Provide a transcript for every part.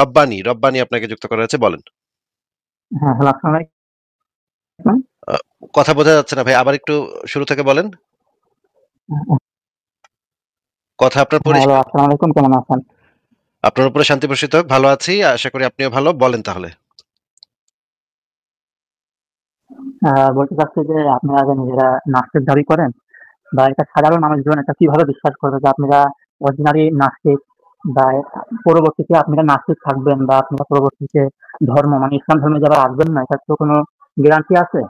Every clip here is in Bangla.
রব্বানি আপনাকে যুক্ত করা হয়েছে, বলেন। হ্যাঁ, হ্যালো, আসসালামু আলাইকুম। আ কথা বোঝা যাচ্ছে না ভাই। আবার একটু শুরু থেকে বলেন। কথা আপনার হ্যাঁ, হ্যালো, পরিষ্কার। আসসালামু আলাইকুম। কেমন আছেন? আপনার উপরে শান্তি বর্ষিত হোক। ভালো আছি। আশা করি আপনিও ভালো। বলেন তাহলে। বলতে চাচ্ছি যে আপনারা যে নিজেরা নাস্তিক দাবি করেন বা এটা সাধারণ মানুষজন এটা কিভাবে বিশ্বাস করবে যে আপনারা অরিজিনালি নাস্তিক বা পরবর্তীতে আপনারা নাস্তিক থাকবেন বা আপনারা পরবর্তীতে ধর্ম মানে ইসলাম ধর্মে যারা আসবেন না এটার তো কোনো গ্যারান্টি আছে?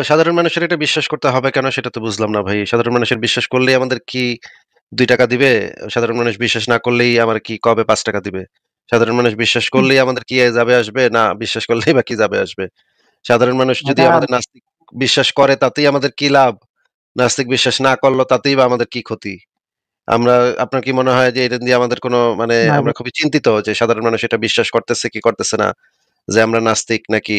সাধারণ মানুষের এটা বিশ্বাস করতে হবে কেন সেটা তো বুঝলাম না ভাই। সাধারণ মানুষের বিশ্বাস করলেই আমাদের কি ৳২ দিবে? সাধারণ মানুষ বিশ্বাস না করলেই আমার কি কবে ৳৫ দিবে? সাধারণ মানুষ বিশ্বাস করলেই আমাদের কি যাবে আসবে? না বিশ্বাস করলেই বা কি যাবে আসবে? সাধারণ মানুষ যদি এটা আমাদের নাস্তিক বিশ্বাস করে তাতেই আমাদের কি লাভ? নাস্তিক বিশ্বাস না করল তাতেই বা আমাদের কি ক্ষতি? আমরা আপনার কি মনে হয় যে এটা দিয়ে আমাদের কোনো মানে না আমরা খুবই চিন্তিত যে সাধারণ মানুষ এটা বিশ্বাস করতেছে কি করতেছে না? যে আমরা নাস্তিক নাকি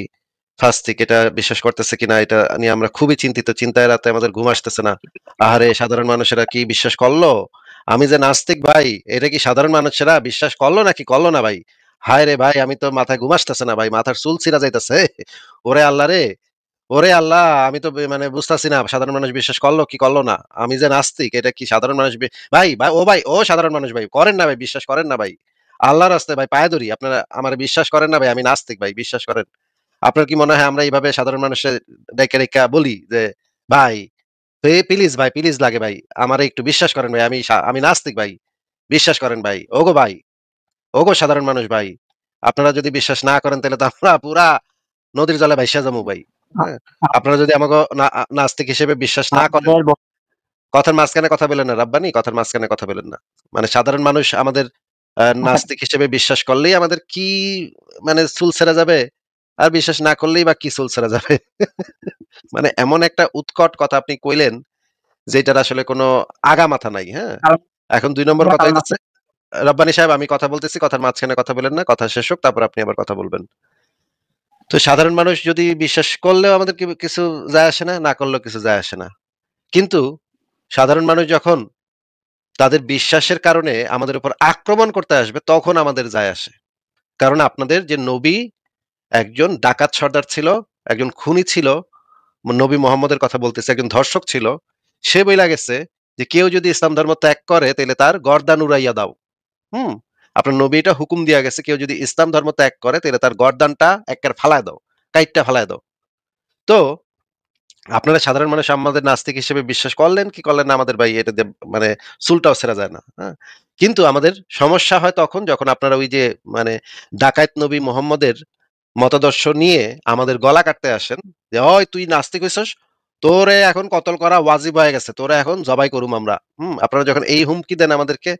ফাস্তিক এটা বিশ্বাস করতেছে কিনা এটা নিয়ে আমরা খুবই চিন্তিত। চিন্তায় রাতে আমাদের ঘুম আসতেছে না। আহারে! সাধারণ মানুষেরা কি বিশ্বাস করলো? আমি যে নাস্তিক ভাই, এটা কি সাধারণ মানুষেরা বিশ্বাস করলো নাকি করলো না ভাই? হায়রে ভাই! আমি তো মাথায় ঘুম আসতেছে না ভাই। মাথার চুল ছিঁড়া যাইতেছে। ওরে আল্লাহ রে! ওরে আল্লাহ! আমি তো মানে বুঝতাছি না সাধারণ মানুষ বিশ্বাস করলো কি করলো না। আমি যে নাস্তিক এটা কি সাধারণ মানুষ ভাই ও সাধারণ মানুষ ভাই করেন না ভাই, বিশ্বাস করেন না ভাই। আল্লাহর রাস্তায় ভাই পায়ে ধরি। আপনারা আমারে বিশ্বাস করেন না ভাই। আমি নাস্তিক ভাই, বিশ্বাস করেন। আপনার কি মনে হয় আমরা এইভাবে সাধারণ মানুষের ডাইকা বলি যে, "ভাই, প্লিজ ভাই, প্লিজ লাগে ভাই। আমারে একটু বিশ্বাস করেন ভাই। আমি নাস্তিক ভাই। বিশ্বাস করেন ভাই। ওগো ভাই, ওগো সাধারণ মানুষ ভাই। আপনারা যদি বিশ্বাস না করেন তাহলে তো আমরা পুরা নদীর জলে ভাইসা যামু ভাই।" আ- হ্যাঁ? আপনারা যদি আমাকে নাস্তিক হিসেবে বিশ্বাস না করেন, আপনাদের কথার মাঝখানে কথা বলেন না রাব্বানি, কথার মাঝখানে কথা বলেন না। মানে সাধারণ মানুষ আমাদের নাস্তিক হিসেবে বিশ্বাস করলেই আমাদের কি মানে চুল ছেঁড়া যাবে? আর বিশ্বাস না করলেই বা কি চুল ছেঁড়া যাবে? মানে এমন একটা উৎকট কথা আপনি কইলেন, যেটার আসলে কোনো আগা মাথা নাই, হ্যাঁ? কারণ এখন ২ নম্বর কথা কারণ আছে। হইতেছে, রব্বানী সাহেব আমি কথা বলতেছি, কথার মাঝখানে কথা বলেন না। কথা শেষ হোক তারপর আপনি আবার কথা বলবেন। তো সাধারণ মানুষ যদি বিশ্বাস করলেও আমাদের কিছু যায় আসে না, না করলেও কিছু যায় আসে না। কিন্তু সাধারণ মানুষ যখন তাদের বিশ্বাসের কারণে আমাদের উপর আক্রমণ করতে আসবে তখন আমাদের যায় আসে। কারণ আপনাদের যে নবী একজন ডাকাত সর্দার ছিল, একজন খুনি ছিল, নবী মোহাম্মদের কথা বলতেছি, একজন ধর্ষক ছিল। সে বইলা গেছে যে কেউ যদি ইসলাম ধর্ম ত্যাগ করে তাইলে তার গর্দান উড়াইয়া দাও। হুম? আপনার নবী এটা হুকুম দিয়া গেছে কেউ যদি ইসলাম ধর্ম ত্যাগ করে তাইলে তার গর্দানটা এক্কের ফালায় দাও। কাইট্টা ফালায় দাও। তো আপনারা সাধারণ মানুষ আমাদের নাস্তিক হিসেবে বিশ্বাস করলেন কি করলেন না আমাদের ভাই এটা দিয়ে মানে চুলটাও ছেঁড়া যায় না। হ্যাঁ? কিন্তু আমাদের সমস্যা হয় তখন যখন আপনারা ওই যে মানে ডাকায়েত নবী মোহাম্মদের মতাদর্শ নিয়ে আমাদের গলা কাটতে আসেন যে, "ওই তুই নাস্তিক হইছস? তোরে এখন কতল করা ওয়াজিব হয়ে গেছে। তোরে এখন জবাই করুম আমরা।" আপনারা যখন এই হুমকি দেন আমাদেরকে,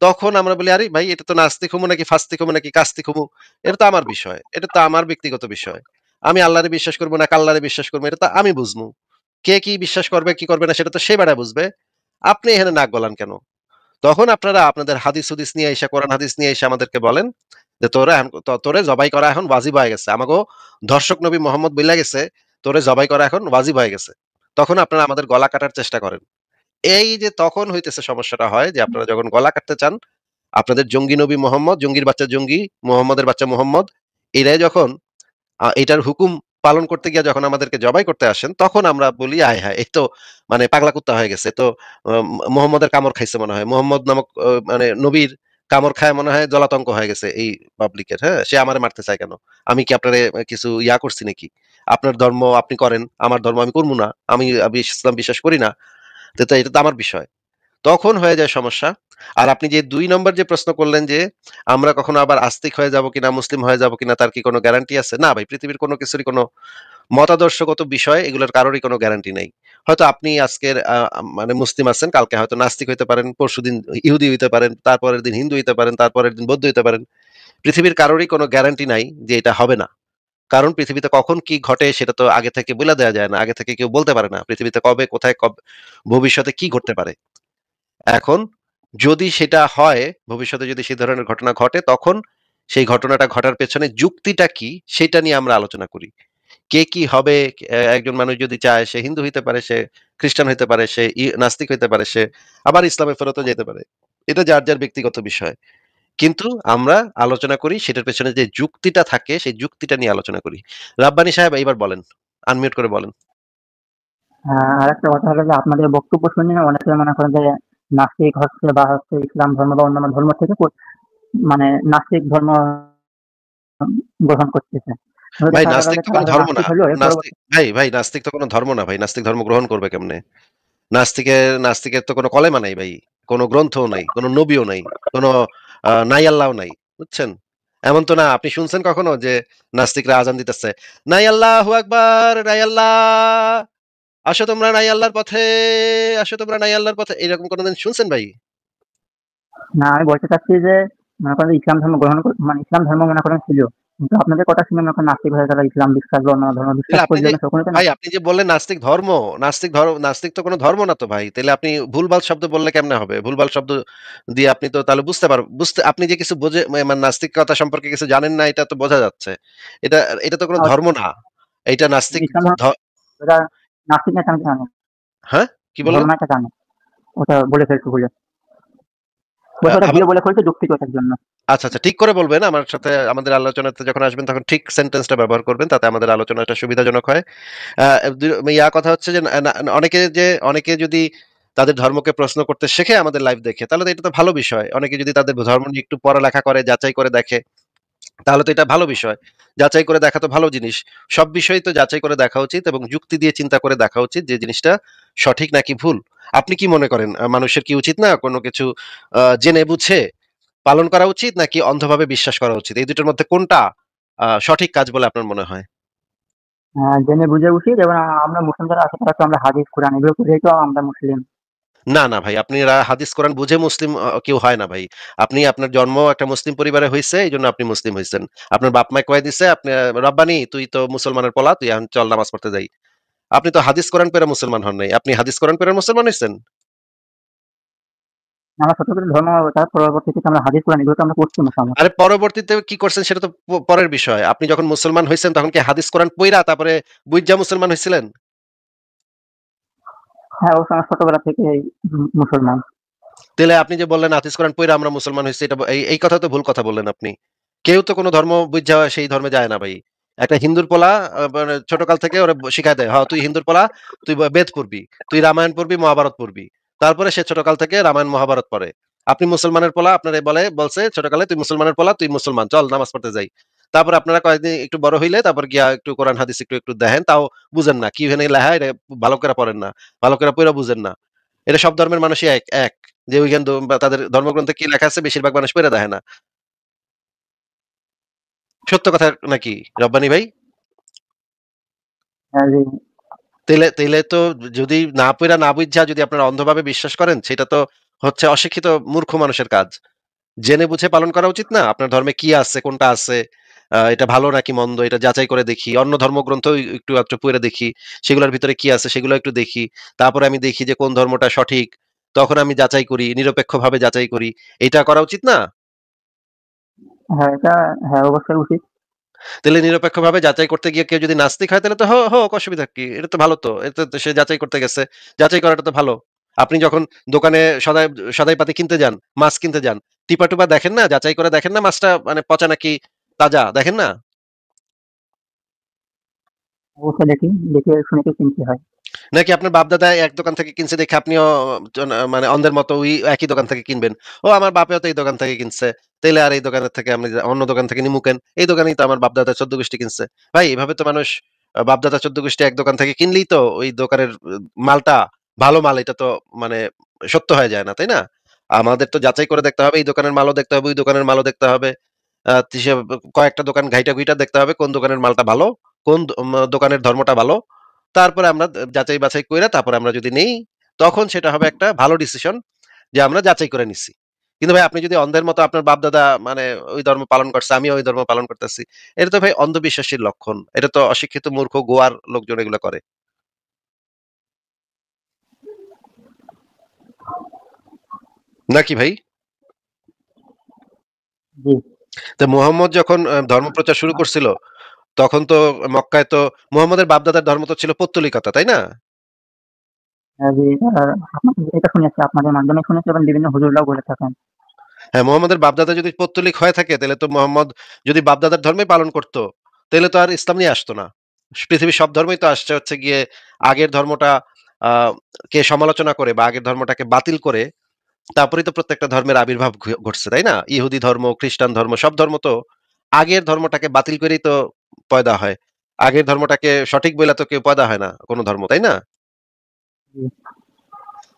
তখন আমরা বলি, "আরে ভাই এটা তো নাস্তিক হমু নাকি ফাস্তিক হমু নাকি কাস্তিক হমু, এটা তো আমার বিষয়। এটা তো আমার ব্যক্তিগত বিষয়। আমি আল্লাহরে বিশ্বাস করব না আল্লাহরে বিশ্বাস করব এটা তো আমি বুঝমু। কে কি বিশ্বাস করবে কি করবে না সেটা তো সে বেটা বুঝবে। আপনি এখানে নাক গলান কেন?" তখন আপনারা আপনাদের হাদিস-হুদিস নিয়ে আইসা, কোরআন হাদিস নিয়ে এসে আমাদেরকে বলেন যে, তোরে জবাই করা এখন ওয়াজিব হয়ে গেছে। আমাগো ধর্ষক নবী মোহাম্মদ বইলা গেছে, তোরে জবাই করা এখন ওয়াজিব হয়ে গেছে। তখন আপনারা আমাদের গলা কাটার চেষ্টা করেন। এই যে তখন হইতেছে সমস্যাটা হয় যে আপনারা যখন গলা কাটতে চান, আপনাদের জঙ্গি নবী মোহাম্মদ, জঙ্গির বাচ্চা জঙ্গি, মোহাম্মদের বাচ্চা মোহাম্মদ, এরাই যখন এটার হুকুম পালন করতে গিয়ে যখন আমাদেরকে জবাই করতে আসেন, তখন আমরা বলি, "আয় হায়! এ তো মানে পাগলা কুত্তা হয়ে গেছে। এ তো মোহাম্মদের কামড় খাইছে মনে হয়। মোহাম্মদ নামক মানে নবীর কামড় খায় মনে হয় জলাতঙ্ক হয়ে গেছে এই পাবলিকের, হ্যাঁ? সে আমারে মারতে চায় কেন? আমি কি আপনারে কিছু করছি নাকি? আপনার ধর্ম আপনি করেন, আমার ধর্ম আমি করব না। আমি ইসলাম বিশ্বাস করি না। তো এটা তো আমার বিষয়।" তখন হয়ে যায় সমস্যা। আর আপনি যে ২ নম্বর যে প্রশ্ন করলেন যে, আমরা কখনো আবার আস্তিক হয়ে যাবো কিনা, মুসলিম হয়ে যাবো কিনা তার কি কোনো গ্যারান্টি আছে? না ভাই, পৃথিবীর কোনো কিছুরই কোনো মতাদর্শগত বিষয় এগুলোর কারোরই কোনো গ্যারান্টি নাই। হয়তো আপনি আজকের মানে মুসলিম আছেন, কালকে হয়তো নাস্তিক হইতে পারেন, পরশুদিন ইহুদি হইতে পারেন, তারপরের দিন হিন্দু হইতে পারেন, তারপরের দিন বৌদ্ধ হইতে পারেন। পৃথিবীর কারোরই কোনো গ্যারান্টি নাই যে এটা হবে না। কারণ পৃথিবীতে কখন কি ঘটে সেটা তো আগে থেকে বইলা দেয়া যায় না। আগে থেকে কেউ বলতে পারে না। পৃথিবীতে কবে, কোথায়, ভবিষ্যতে কি ঘটতে পারে। এখন যদি সেটা হয়, ভবিষ্যতে যদি সে ধরনের ঘটনা ঘটে, তখন সেই ঘটনাটা ঘটার পেছনে যুক্তিটা কি, সেটা নিয়ে আমরা আলোচনা করি। কে কি হবে, একজন মানুষ যদি চায় সে হিন্দু হইতে পারে, সে খ্রিস্টান হইতে পারে, সে নাস্তিক হইতে পারে, সে আবার ইসলামে ফেরতও যেতে পারে। এটা যার ব্যক্তিগত বিষয়। কিন্তু আমরা আলোচনা করি সেটার পেছনে যে যুক্তিটা থাকে সেই যুক্তিটা নিয়ে আলোচনা করি। রাব্বানী সাহেব এইবার বলেন। আনমিউট করে বলেন। আরেকটা কথা হলো যে আপনাদের বক্তব্য শুনে অনেকে মনে করেন যে নাস্তিক হচ্ছে বা হচ্ছে ইসলাম ধর্ম বা অন্যান্য ধর্ম থেকে মানে নাস্তিক ধর্ম গ্রহণ করতেছে। কিন্তু ভাই দেখা গেল নাস্তিক যে তো কোনো তারা ধর্ম না। নাস্তিক হইলেও এর নাস্তিক পরবর্তী ভাই নাস্তিক তো কোনো ধর্ম না ভাই। নাস্তিক ধর্ম গ্রহণ করবে কেমনে? নাস্তিকের তো কোনো কলেমা নাই ভাই। কোনো গ্রন্থও নাই, কোনো নবীও নাই, কোনো নাই আল্লাহও নাই। বুঝছেন? এমন তো না আপনি শুনছেন কখনো যে নাস্তিকরা আযান দিতেছে, নাই আল্লাহু আকবার, নাই আল্লাহ, আসো তোমরা নাই আল্লাহর পথে, আসো তোমরা নাই আল্লাহর পথে। এরকম কোনদিন শুনছেন ভাই? না, আমি বলতে চাচ্ছি যে মনে করেন ইসলাম ধর্ম গ্রহণ মানে ইসলাম ধর্ম মনে করেন ছিল। কিন্তু আপনাদের কথা শুনে মনে করেন নাস্তিক হয়ে গেল, ইসলাম বিশ্বাস বা অন্যান্য ধর্ম বিশ্বাস তাহলে করলে তখনই তো ভাই আপনি যে বললেন নাস্তিক ধর্ম, নাস্তিক তো কোনো ধর্ম না তো ভাই। তাইলে আপনি ভুলভাল শব্দ বললে কেমনে হবে? ভুলভাল শব্দ দিয়ে আপনি তো তাহলে বুঝতে আপনি যে কিছু মানে নাস্তিকতা সম্পর্কে কিছু জানেন না এটা তো বোঝা যাচ্ছে। এটা এটা তো কোনো ধর্ম না। এইটা নাস্তিক ইসলাম ধর্ম ধ ওটা নাস্তিক না কেন জানে, হ্যাঁ? কি বললেন? ধর্ম না এটা জানে, ওটা বলে ফেলছে ভুলে, বলছে ওটা আবার ভুলে বলে ফেলছে যুক্তিগতের জন্য। আচ্ছা, ঠিক করে বলবেন। আমার সাথে আমাদের আলোচনাতে যখন আসবেন তখন ঠিক সেন্টেন্সটা ব্যবহার করবেন। তাতে আমাদের আলোচনাটা সুবিধাজনক হয়। আ কথা হচ্ছে যে অনেকে যদি তাদের ধর্মকে প্রশ্ন করতে শেখে আমাদের লাইভ দেখে, তাহলে তো এটা তো ভালো বিষয়। অনেকে যদি তাদের ধর্ম নিয়ে একটু পড়ালেখা করে, যাচাই করে দেখে, তাহলে তো এটা ভালো বিষয়। যাচাই করে দেখা তো ভালো জিনিস। সব বিষয়ই তো যাচাই করে দেখা উচিত এবং যুক্তি দিয়ে চিন্তা করে দেখা উচিত যে জিনিসটা সঠিক নাকি ভুল। আপনি কি মনে করেন মানুষের কি উচিত না কোনো কিছু জেনে বুঝে পালন করা উচিত নাকি অন্ধভাবে বিশ্বাস করা উচিত? এই দুটোর মধ্যে কোনটা সঠিক কাজ বলে আপনার মনে হয়? জেনে বুঝে উচিত, এবং আমরা মুসলিম যারা আছি তারা তো আমরা হাদিস কোরআন এগুলো পড়েই তো আমরা মুসলিম। না ভাই। আপনারা হাদিস কোরআন বুঝে মুসলিম কেউ হয় না ভাই। আপনার জন্ম একটা মুসলিম পরিবারে হইছে, এইজন্য আপনি মুসলিম হইছেন। আপনার বাপ-মায়ে কয়ে দিছে, আপনি "রব্বানি তুই তো মুসলমানের পোলা, তুই এখন চল নামাজ পড়তে যাই।" আপনি তো হাদিস কোরআন পইড়া মুসলমান হন নাই। আপনি হাদিস কোরআন পইড়া মুসলমান হইছেন? আমরা ছোট করে ধর্ম, তার পরবর্তীতে আমরা হাদিস কোরআন এগুলো তো আমরা পড়ছি মোসাম্মত। আরে পরবর্তীতে কি করছেন সেটা তো পরের বিষয়। আপনি যখন মুসলমান হইছেন তখন কি হাদিস কোরআন পইড়া তারপরে বুইঝা মুসলমান হইছিলেন? হ্যাঁ, অবশ্য আমরা ছোটবেলা থেকে মুসলমান। তাইলে আপনি যে বললেন হাদিস কোরআন পইড়া আমরা মুসলমান হইছি এটা এই কথা তো ভুল কথা বললেন আপনি। কেউ তো কোন ধর্ম বুইঝা সেই ধর্মে যায় না ভাই। একটা হিন্দুর পোলা মানে ছোটকাল থেকে ওরে শিখায় দেয়, তুই হিন্দুর পোলা, তুই বেদ পড়বি, তুই রামায়ণ পড়বি, মহাভারত পড়বি। তারপরে সে ছোটকাল থেকে রামায়ণ, মহাভারত পড়ে। আপনি মুসলমানের পোলা, আপনারে বলছে ছোটকালে, তুই মুসলমানের পোলা, তুই মুসলমান, চল নামাজ পড়তে যাই। তারপর আপনারা কয়েকদিন একটু বড় হইলে তারপর গিয়া একটু কোরআন হাদিস একটু দেখেন, তাও বুঝেন না। কি এখানে লেখা এটা ভালো করে পড়েন না। ভালো করে পইড়া বুঝেন না। এটা সব ধর্মের মানুষই এক। যে ওইখান বা তাদের ধর্মগ্রন্থে কি লেখা আছে বেশিরভাগ মানুষ পইড়া দেখে না। সত্য কথা নাকি রব্বানী ভাই? যে তেলে তেলে তো যদি না পইড়া না বুইঝা যদি আপনারা অন্ধভাবে বিশ্বাস করেন সেটা তো হচ্ছে অশিক্ষিত মূর্খ মানুষের কাজ। জেনে বুঝে পালন করা উচিত না? আপনার ধর্মে কি আছে, কোনটা আছে, এটা ভালো নাকি মন্দ এটা যাচাই করে দেখি। অন্য ধর্মগ্রন্থ একটু আধটু পইড়া দেখি। সেগুলোর ভিতরে কি আছে সেগুলো একটু দেখি। তারপরে আমি দেখি যে কোন ধর্মটা সঠিক। তখন আমি যাচাই করি, নিরপেক্ষভাবে যাচাই করি। এটা করা উচিত না? হ্যাঁ, এটা হ্যাঁ, অবশ্যই উচিত। তাহলে নিরপেক্ষভাবে যাচাই করতে গিয়ে কেউ যদি নাস্তিক হয় তাহলে তো হোক অসুবিধা কি? এটা তো ভালো তো। এটা তো সে যাচাই করতে গেছে। যাচাই করাটা তো ভালো। আপনি যখন দোকানে সদাইপাতি কিনতে যান, মাছ কিনতে যান, টিপা-টুপা দেখেন না? যাচাই করে দেখেন না মাছটা মানে পচা নাকি তাজা দেখেন না? অবশ্যই দেখি, দেখে শুনে তো কিনতে হয়। নাকি আপনার বাপ-দাদা এক দোকান থেকে কিনছে দেখে আপনিও মানে অন্ধের মতো ওই একই দোকান থেকে কিনবেন। ও আমার বাপেও তো এই দোকান থেকে কিনছে। তাইলে আর এই দোকানের থেকে আমি অন্য দোকান থেকে নিমু কেন? এই দোকানেই তো আমার বাপ-দাদা ১৪ গোষ্ঠী কিনছে। ভাই এভাবে তো মানুষ বাপ-দাদা ১৪ গোষ্ঠী এক দোকান থেকে কিনলেই তো ওই দোকানের মালটা ভালো মাল এটা তো মানে সত্য হয়ে যায় না, তাই না? আমাদের তো যাচাই করে দেখতে হবে। এই দোকানের মালও দেখতে হবে, ওই দোকানের মালও দেখতে হবে। হিসেব কয়েকটা দোকান ঘাইটা-ঘুইটা দেখতে হবে কোন দোকানের মালটা ভালো, কোন দোকানের ধর্মটা ভালো। তারপরে আমরা যাচাই বাছাই কইরা তারপরে আমরা যদি নেই, তখন সেটা হবে একটা ভালো ডিসিশন যে আমরা যাচাই করে নিচ্ছি। কিন্তু ভাই আপনি যদি অন্ধের মতো আপনার বাপ-দাদা মানে ওই ধর্ম পালন করছে, আমিও ওই ধর্ম পালন করতেছি। এটা তো ভাই অন্ধবিশ্বাসীর লক্ষণ। এটা তো অশিক্ষিত মূর্খ গোয়ার লোকজন এগুলো করে। নাকি ভাই? জি। তো মুহাম্মদ যখন ধর্মপ্রচার শুরু করছিল, তখন তো মক্কায় তো মুহাম্মদের বাপ-দাদার ধর্ম তো ছিল পৌত্তলিকতা, তাই না? জি, আপনাদের এটা শুনেছি, আপনাদের মাধ্যমে শুনেছি এবং বিভিন্ন হুজুররাও বলে থাকেন। হ্যাঁ, মুহাম্মদের বাপ-দাদা যদি পৌত্তলিক হয়ে থাকে তাহলে তো মুহাম্মদ যদি বাপ-দাদার ধর্মই পালন করত, তাহলে তো আর ইসলাম নিয়ে আসতো না। পৃথিবীর সব ধর্মই তো আসছে হচ্ছে গিয়ে আগের ধর্মটা আ কে সমালোচনা করে বা আগের ধর্মটাকে বাতিল করে তারপরেই তো প্রত্যেকটা ধর্মের আবির্ভাব ঘটছে, তাই না? ইহুদি ধর্ম, খ্রিস্টান ধর্ম সব ধর্ম তো আগের ধর্মটাকে বাতিল করেই তো পয়দা হয়। আগের ধর্মটাকে সঠিক বইলা তো কেউ পয়দা হয় না কোন ধর্ম, তাই না? জি।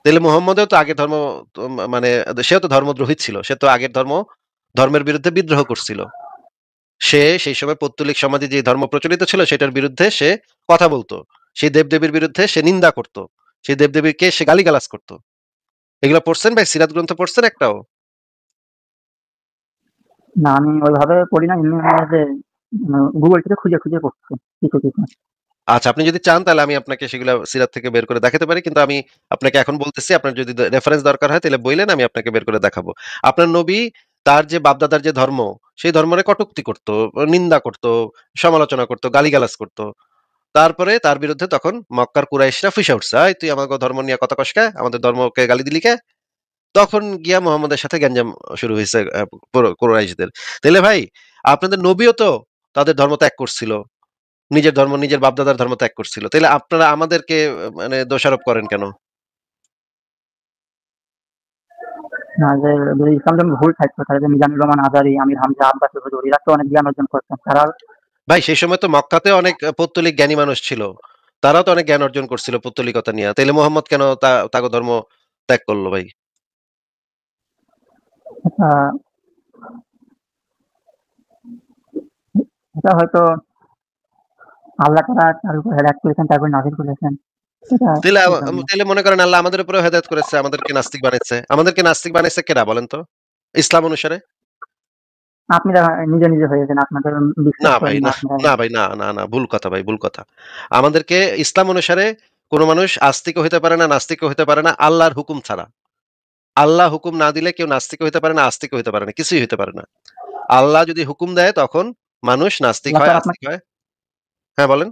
তাইলে মুহাম্মদও তো আগের ধর্ম তো মানে সেও তো ধর্মদ্রোহী ছিল। সে তো আগের ধর্মের বিরুদ্ধে বিদ্রোহ করছিল। সে সেই সময় পৌত্তলিক সমাজে যে ধর্ম প্রচলিত ছিল সেটার বিরুদ্ধে সে কথা বলত। সেই দেবদেবীর বিরুদ্ধে সে নিন্দা করত। সেই দেবদেবীকে সে গালিগালাজ করত। এগুলা পড়ছেন ভাই? সিরাত গ্রন্থ পড়ছেন একটাও? না, আমি ওইভাবে পড়ি না। এমনি যে গুগল থেকে খুঁজে, খুঁজে পড়ছি কিছু, কিছু। আচ্ছা, আপনি যদি চান তাহলে আমি আপনাকে সেগুলা সিরাত থেকে বের করে দেখাতে পারি। কিন্তু আমি আপনাকে এখন বলতেছি, আপনার যদি রেফারেন্স দরকার হয় তাহলে বইলেন, আমি আপনাকে বের করে দেখাবো। আপনার নবী তার যে বাপ-দাদার যে ধর্ম, সেই ধর্মরে কটূক্তি করত, নিন্দা করত, সমালোচনা করত, গালিগালাজ করত। তারপরে তার বিরুদ্ধে তখন মক্কার কুরাইশরা ফুইসা উঠছে, "এই তুই আমাগো ধর্ম নিয়ে কথা কস কে? আমাদের ধর্মকে গালি দিলি কে?" তখন গিয়া মুহাম্মদের সাথে গ্যাঞ্জাম শুরু হইছে কুরাইশদের। তাইলে ভাই আপনাদের নবীও তো তাদের ধর্ম ত্যাগ করছিল। নিজের ধর্ম, নিজের বাপ-দাদার ধর্ম ত্যাগ করছিল। তাইলে আপনারা আমাদেরকে মানে দোষারোপ করেন কেন? না, যে যদি ইসলাম ধর্ম ভুল থাকতো তাহলে যে মিজানুর রহমান আজারী, আমির হামজা, আব্বাসী হুজুর এরা তো অনেক জ্ঞান অর্জন করতেন। তারা ভাই সেই সময় তো মক্কাতেও অনেক পৌত্তলিক জ্ঞানী মানুষ ছিল। তারাও তো অনেক জ্ঞান অর্জন করছিল পৌত্তলিকতা নিয়া। তাইলে মুহাম্মদ কেন তাগো ধর্ম ত্যাগ করল ভাই? এটা এটা হয়তো আল্লাহ তাআলা তার উপর হেদায়েত করেছেন, তারপর নাযিল করেছেন। এটা তাইলে এই কারণে। তাইলে মনে করেন আল্লাহ আমাদের উপরেও হেদায়েত করেছে, আমাদেরকে নাস্তিক বানাইছে। আমাদেরকে নাস্তিক বানাইছে কেডা বলেন তো? ইসলাম অনুসারে? আপনারা নিজে, নিজে হয়েছেন। আপনাদের না বিশ্বাস ভাই করেন না না, আপনারা। না ভাই না, না, না ভুল কথা ভাই, ভুল কথা। আমাদেরকে ইসলাম অনুসারে কোন মানুষ আস্তিকও হইতে পারে না, নাস্তিকও হইতে পারে না আল্লাহর হুকুম ছাড়া। আল্লাহ হুকুম না দিলে কেউ নাস্তিকও হইতে পারে না, আস্তিকও হইতে পারে না। কিছুই হইতে পারে না। আল্লাহ যদি হুকুম দেয় তখন মানুষ নাস্তিক আল্লাহ হয়, তাআলা আস্তিক হয়। হ্যাঁ বলেন?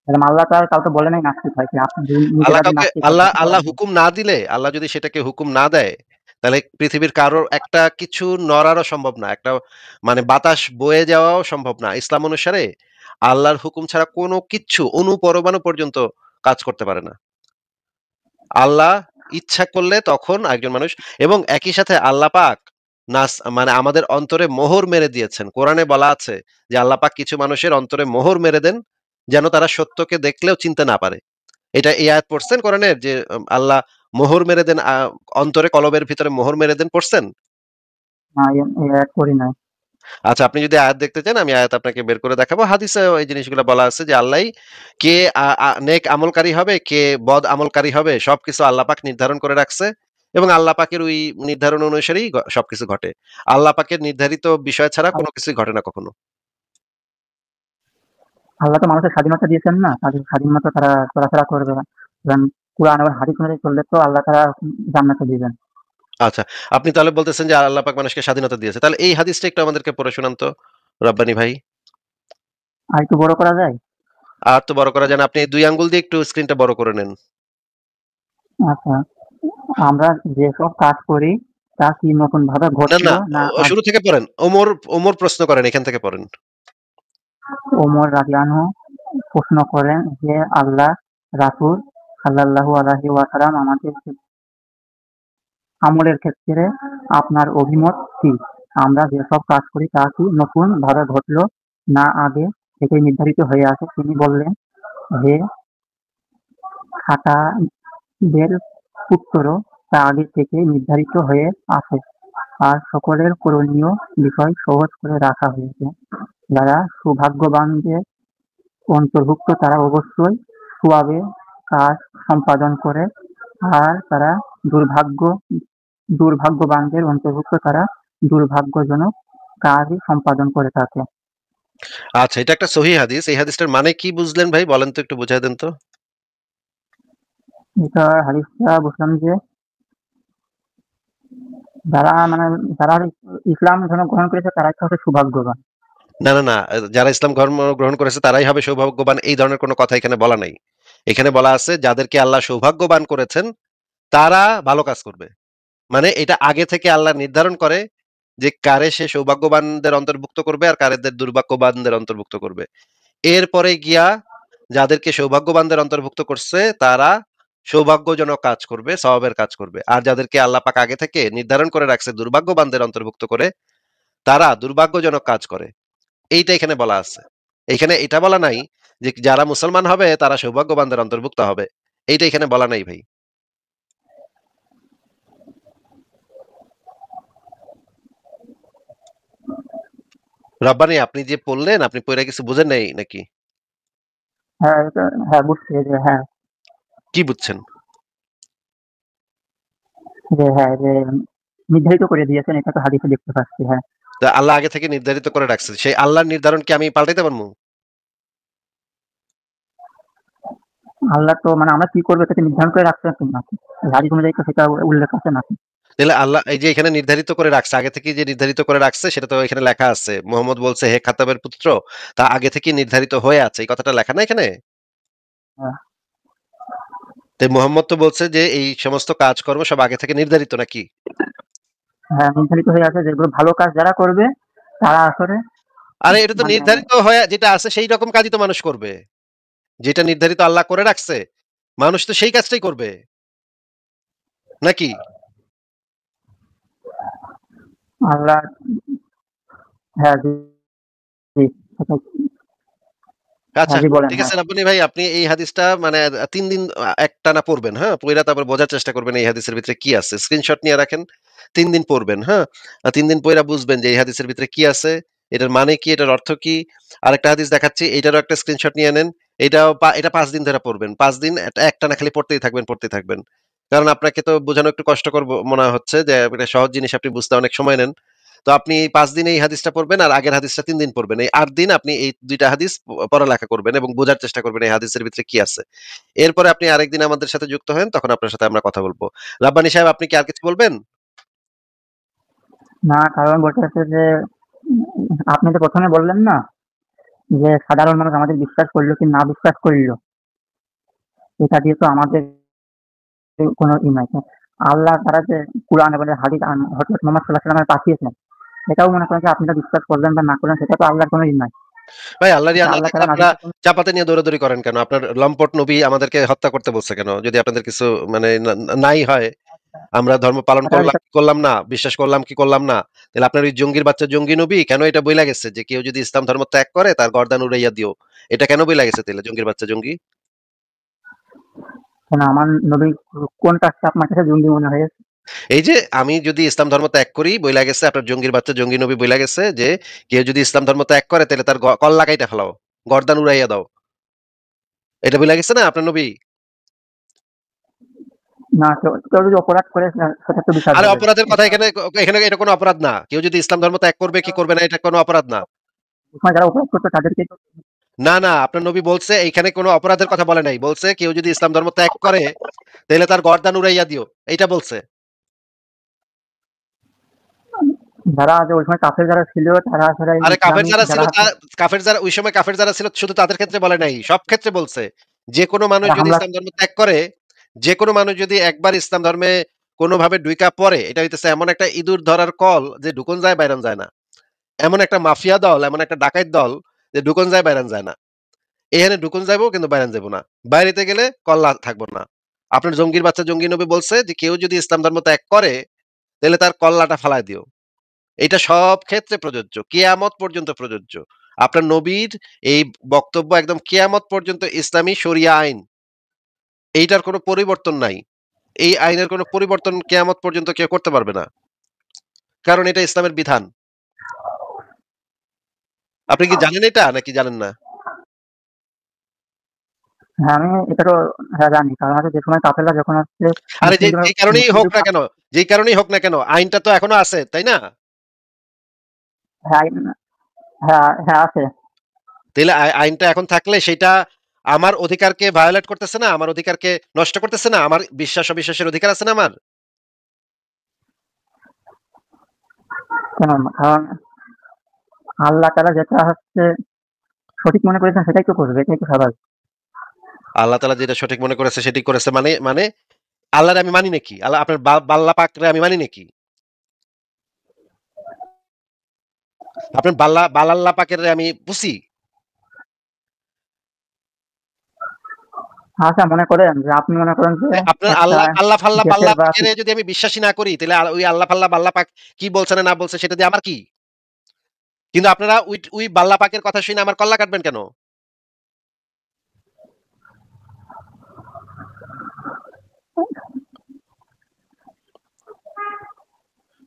আল্লাহ তাআলা কাউকে বলে নাই নাস্তিক হয় কি। আপনি যদি নিজেরা যদি নাস্তিক হন তাহলে তো আল্লাহ হুকুম না দিলে, আল্লাহ যদি সেটাকে হুকুম না দেয়, তাহলে পৃথিবীর কারোর একটা কিছু নড়ারও সম্ভব না। একটা মানে বাতাস বয়ে যাওয়াও সম্ভব না। ইসলাম অনুসারে আল্লাহর হুকুম ছাড়া কোনো কিচ্ছু অণু পরমাণু পর্যন্ত কাজ করতে পারে না। আল্লাহ ইচ্ছা করলে তখন একজন মানুষ এবং একই সাথে আল্লাহ পাক মানে আমাদের অন্তরে মোহর মেরে দিয়েছেন। কোরআনে বলা আছে যে আল্লাহ পাক কিছু মানুষের অন্তরে মোহর মেরে দেন যেন তারা সত্যকে দেখলেও চিনতে না পারে। এটা এই আয়াত পড়ছেন কোরআনের যে আল্লাহ মোহর মেরে দেন অন্তরে কলবের ভিতরে মোহর মেরে দেন পড়ছেন? না, করি নাই। আচ্ছা আপনি যদি আয়াত দেখতে চান আমি আয়াত আপনাকে বের করে দেখাবো। হাদিসেও এই জিনিসগুলো বলা আছে যে আল্লাহই কে আ আ নেক আমলকারী হবে, কে বদ আমলকারী হবে সবকিছু আল্লাহ পাক নির্ধারণ করে রাখছে এবং আল্লাহ পাকের ওই নির্ধারণ অনুসারেই সবকিছু ঘটে। আল্লাহ পাকের নির্ধারিত বিষয় ছাড়া কোন কিছুই ঘটে না কখনো। আল্লাহ তো মানুষের স্বাধীনতা দিয়েছেন না? তাদের স্বাধীন মতো তারা চলাফেরা করবে। এবং কুরআন এবং হাদিস অনুযায়ী চললে তো আল্লাহ তাআলা জান্নাতে দিবেন। আচ্ছা, আপনি তাহলে বলতেছেন যে আল্লাহ পাক মানুষকে স্বাধীনতা দিয়েছে। তাহলে এই হাদিসটা একটু আমাদেরকে পড়ে শোনান তো রব্বানী ভাই। আর একটু বড় করা যায়? আর তো বড় করা যায় না। আপনি ২ আঙ্গুল দিয়ে একটু স্ক্রিনটা বড় করে নেন। আচ্ছা। আমরা যেসব কাজ করি তা কি নতুনভাবে না, না ঘটলো না শুরু থেকে পড়েন। ওমর প্রশ্ন করেন এখান থেকে পড়েন। ওমর রাদিয়াল্লাহু আনহু প্রশ্ন করেন যে আল্লাহ রাসূল সাল্লাল্লাহু আলাইহি ওয়াসাল্লাম আমাদের আমলের ক্ষেত্রে আপনার অভিমত কি? আমরা যেসব কাজ করি তা কি নতুনভাবে ঘটলো না আগে থেকেই নির্ধারিত হয়ে আছে? তিনি বললেন, হে খাতাবের পুত্র, তা আগে থেকেই নির্ধারিত হয়ে আছে। আর সকলের করণীয় বিষয় সহজ করে রাখা হয়েছে। যারা সৌভাগ্যবানদের অন্তর্ভুক্ত তারা অবশ্যই সওয়াবে কাজ সম্পাদন করে, আর তারা দুর্ভাগ্য দুর্ভাগ্যবানদের অন্তর্ভুক্ত তারা দুর্ভাগ্যজনক কাজই সম্পাদন করে থাকে। আচ্ছা এটা একটা সহিহ হাদিস। এই হাদিসটার মানে কি বুঝলেন ভাই? বলেন তো একটু বুঝায় দেন তো। এটা হাদিসটা বুঝলাম যে যারা মানে যারা ইসলাম ধর্ম গ্রহণ করেছে তারাই হচ্ছে সৌভাগ্যবান। না, না, না। যারা ইসলাম ধর্ম গ্রহণ করেছে তারাই হবে সৌভাগ্যবান এই ধরনের কোনো কথা এখানে বলা নাই। এখানে বলা আছে যাদেরকে আল্লাহ সৌভাগ্যবান করেছেন তারা ভালো কাজ করবে। মানে এটা আগে থেকে আল্লাহ নির্ধারণ করে যে কারে সে সৌভাগ্যবানদের অন্তর্ভুক্ত করবে আর কারেদের দুর্ভাগ্যবানদের অন্তর্ভুক্ত করবে। এরপরে গিয়া যাদেরকে সৌভাগ্যবানদের অন্তর্ভুক্ত করছে তারা সৌভাগ্যজনক কাজ করবে, সওয়াবের কাজ করবে। আর যাদেরকে আল্লাহ পাক আগে থেকে নির্ধারণ করে রাখছে দুর্ভাগ্যবানদের অন্তর্ভুক্ত করে, তারা দুর্ভাগ্যজনক কাজ করে। এইটা এখানে বলা আছে। এখানে এটা বলা নাই যে যারা মুসলমান হবে তারা সৌভাগ্যবানদের অন্তর্ভুক্ত হবে। এইটা এখানে বলা নাই ভাই। রব্বানি আপনি যে পড়লেন আপনি পড়ে কিছু বুঝেন নাই নাকি? হ্যাঁ, হ্যাঁ বুঝছি যে হ্যাঁ, কি বুঝছেন? যে নির্ধারিত করে দিয়েছেন এটা তো হাদিসে দেখতে পাচ্ছি। হ্যাঁ, তা আল্লাহ আগে থেকে নির্ধারিত করে রাখছে। সেই আল্লাহর নির্ধারণ কি আমি পাল্টাইতে পারবো? আল্লাহ তো মানে আমরা কি করবো সেটা নির্ধারণ করে রাখতে পারছেন নাকি? হাদিস অনুযায়ী তো সেটা উল্লেখ আছে নাকি? তাহলে আল্লাহ এই যে এখানে নির্ধারিত করে রাখছে, আগে থেকে যে নির্ধারিত করে রাখছে সেটা তো এখানে লেখা আছে। মুহাম্মদ বলছে, হে খাত্তাবের পুত্র, তা আগে থেকে নির্ধারিত হয়ে আছে। এই কথাটা লেখা না এখানে? হ্যাঁ, তাই মুহাম্মদ তো বলছে যে এই সমস্ত কাজকর্ম সব আগে থেকে নির্ধারিত নাকি? হ্যাঁ নির্ধারিত হয়ে আছে যেগুলো ভালো কাজ যারা করবে তারা আসলে আরে এটা তো মানে নির্ধারিত হয়ে যেটা আছে সেই রকম কাজই তো মানুষ করবে। যেটা নির্ধারিত আল্লাহ করে রাখছে, মানুষ তো সেই কাজটাই করবে। নাকি? আল্লাহ হ্যাঁ, জি, জি, সেটাই। আচ্ছা, হ্যাঁ, জি বলেন। ঠিক হ্যাঁ, আছে রাব্বানি ভাই, আপনি এই হাদিসটা মানে ৩ দিন একটানা পড়বেন, হ্যাঁ? পইড়া তারপর বোঝার চেষ্টা করবেন এই হাদিসের ভিতরে কি আছে। স্ক্রিনশট নিয়ে রাখেন। ৩ দিন পড়বেন, হ্যাঁ? ৩ দিন পইড়া বুঝবেন যে এই হাদিসের ভিতরে কি আছে, এটার মানে কি, এটার অর্থ কি। আরেকটা হাদিস দেখাচ্ছি, এইটারও একটা স্ক্রিনশট নিয়ে নেন। এটা ৫ দিন ধরে পড়বেন। ৫ দিন একটানা খালি পড়তেই থাকবেন, পড়তেই থাকবেন। কারণ আপনাকে তো বোঝানো একটু কষ্টকর মনে হচ্ছে যে এটা সহজ জিনিস আপনি বুঝতে অনেক সময় নেন। তো আপনি ৫ দিন এই হাদিসটা পড়বেন আর আগের হাদিসটা ৩ দিন পড়বেন। এই ৮ দিন আপনি এই ২ টা হাদিস পড়ালেখা করবেন এবং বোঝার চেষ্টা করবেন এই হাদিসের ভিতরে কি আছে। এরপরে আপনি আরেকদিন আমাদের সাথে যুক্ত হয়েন, তখন আপনার সাথে আমরা কথা বলব। রাব্বানী সাহেব আপনি কি আর কিছু বলবেন? না কারণ বলতে চাচ্ছি যে আপনি তো ১ম এ বললেন না যে সাধারণ মানুষ আমাদের বিশ্বাস করলো কি না বিশ্বাস করলো, এটা দিয়ে তো আমাদের কোনো নাই। আল্লাহ তারা যে কুরআন এবং হাদিস হযরত মুহাম্মদ সাল্লাল্লাহু আলাইহি ওয়াসাল্লাম পাঠিয়েছেন, এটাও মনে করেন যে আপনারা বিশ্বাস করলেন বা না করলেন সেটা তো আল্লাহর কোনো নাই। ভাই আল্লাহরই এটা আল্লাহ আল্লাহ থাকলে তাআলা নাযিল আপনারা করেছেন। চাপাতি নিয়ে দৌড়াদৌড়ি করেন কেন? আপনার লম্পট নবী আমাদেরকে হত্যা করতে বলছে কেন? যদি আপনাদের কিছু মানে নাই হয়, আমরা ধর্ম পালন তারা করলাম এটা কি করলাম না, বিশ্বাস করলাম কি করলাম না, তাহলে আপনার ওই জঙ্গির বাচ্চা জঙ্গি নবী কেন এটা বইলা গেছে যে কেউ যদি ইসলাম ধর্ম ত্যাগ করে তার গর্দান উড়াইয়া দিও? এটা কেন বইলা গেছে তাহলে জঙ্গির বাচ্চা জঙ্গি? কেন আমার নবী কোন কাজটা আপনার কাছে জঙ্গি মনে হয়েছে? এই যে আমি যদি ইসলাম ধর্ম ত্যাগ করি বইলা গেছে, আপনার জঙ্গির বাচ্চা জঙ্গি নবী বইলা গেছে যে কেউ যদি ইসলাম ধর্ম ত্যাগ করে তাহলে তার কল্লা কাইটা ফেলাও, গর্দান উড়াইয়া দাও। এটা বইলা গেছে না আপনার নবী? না কেউ কেউ যদি অপরাধ করে সেটা তো বিচার আরে হবে। অপরাধের কথা এটা এখানে, এখানে এটা কোনো অপরাধ না। কেউ যদি ইসলাম ধর্ম ত্যাগ করবে কি করবে না এটা কোনো অপরাধ না। যারা অপরাধ করতো তাদেরকে তো না, না, আপনার নবী বলছে এইখানে কোনো অপরাধের কথা বলে নাই। বলছে কেউ যদি ইসলাম ধর্ম ত্যাগ করে তাহলে তার গর্দান উড়াইয়া দিও। এইটা বলছে। যারা যে ওই সময় কাফের যারা ছিল তারা আসলে আরে কাফের ইসলামিক যারা ছিল যারা আছে কাফের যারা ওই সময় কাফের যারা ছিল শুধু তাদের ক্ষেত্রে বলে নাই। সব ক্ষেত্রে বলছে। যেকোনো মানুষ তারা যদি হামলা ইসলাম ধর্ম ত্যাগ করে, যেকোনো মানুষ যদি একবার ইসলাম ধর্মে কোনোভাবে ঢুইকা পড়ে, এটা হইতেছে এমন একটা ইঁদুর ধরার কল যে ঢুকন যায় বাইরান যায় না। এমন একটা মাফিয়া দল, এমন একটা ডাকাত দল যে ঢুকন যায় বাইরান যায় না। এখানে ঢুকুন যাইবো কিন্তু বাইরান যাবো না। বাইরেতে গেলে কল্লা থাকবো না। আপনার জঙ্গির বাচ্চা জঙ্গি নবী বলছে যে কেউ যদি ইসলাম ধর্ম ত্যাগ করে তাহলে তার কল্লাটা ফালায় দিও। এটা সব ক্ষেত্রে প্রযোজ্য। কিয়ামত পর্যন্ত প্রযোজ্য। আপনার নবীর এই বক্তব্য একদম কিয়ামত পর্যন্ত ইসলামী শরিয়া আইন। এইটার কোনো পরিবর্তন নাই। এই আইনের কোনো পরিবর্তন কিয়ামত পর্যন্ত কেউ করতে পারবে না। কারণ এটা ইসলামের বিধান। আপনি কি জানেন এটা নাকি জানেন না? হ্যাঁ, আমি এটা তো হ্যাঁ জানি। কারণ হচ্ছে যে সময় কাফেররা যখন হচ্ছে আরে যে মুসলিমদের যেই কারণেই হোক মুসলিমদের না উপর কেন, যেই কারণেই হোক না কেন, আইনটা তো এখনো আছে, তাই না? হ্যাঁ, হ্যাঁ, হ্যাঁ আছে। তাইলে আইনটা এখন থাকলে সেটা আমার অধিকারকে ভায়োলেট করতেছে না, আমার অধিকারকে নষ্ট করতেছে না, আমার বিশ্বাস অবিশ্বাসের অধিকার আছে না আমার? কেন? কারণ আল্লাহ তাআলা যেটা হচ্ছে সঠিক মনে করেছেন সেটাই তো করবে। এটাই তো স্বাভাবিক। আল্লাহ তাআলা যেটা সঠিক মনে করেছে সেটি করেছে মানে মানে আল্লাহরে আমি মানি নাকি? আল্লাহ আপনার বাল্লা পাকরে আমি মানি নাকি? আপনার বালাল্লাহ পাকের আমি পুষি? আচ্ছা, মনে করেন যে আপনি মনে করেন যে আপনার একটা আল্লাহ আল্লাহ ফাল্লাহ দেশের বাল্লাহ বা পাকের যদি আমি বিশ্বাসী না করি, তাহলে ওই আল্লাহ ফাল্লাহ বাল্লাহ পাক কি বলছে না বলছে সেটা দিয়ে আমার কি? কিন্তু আপনারা ওই বাল্লাহ পাকের কথা শুনে আমার কল্লা কাটবেন কেন?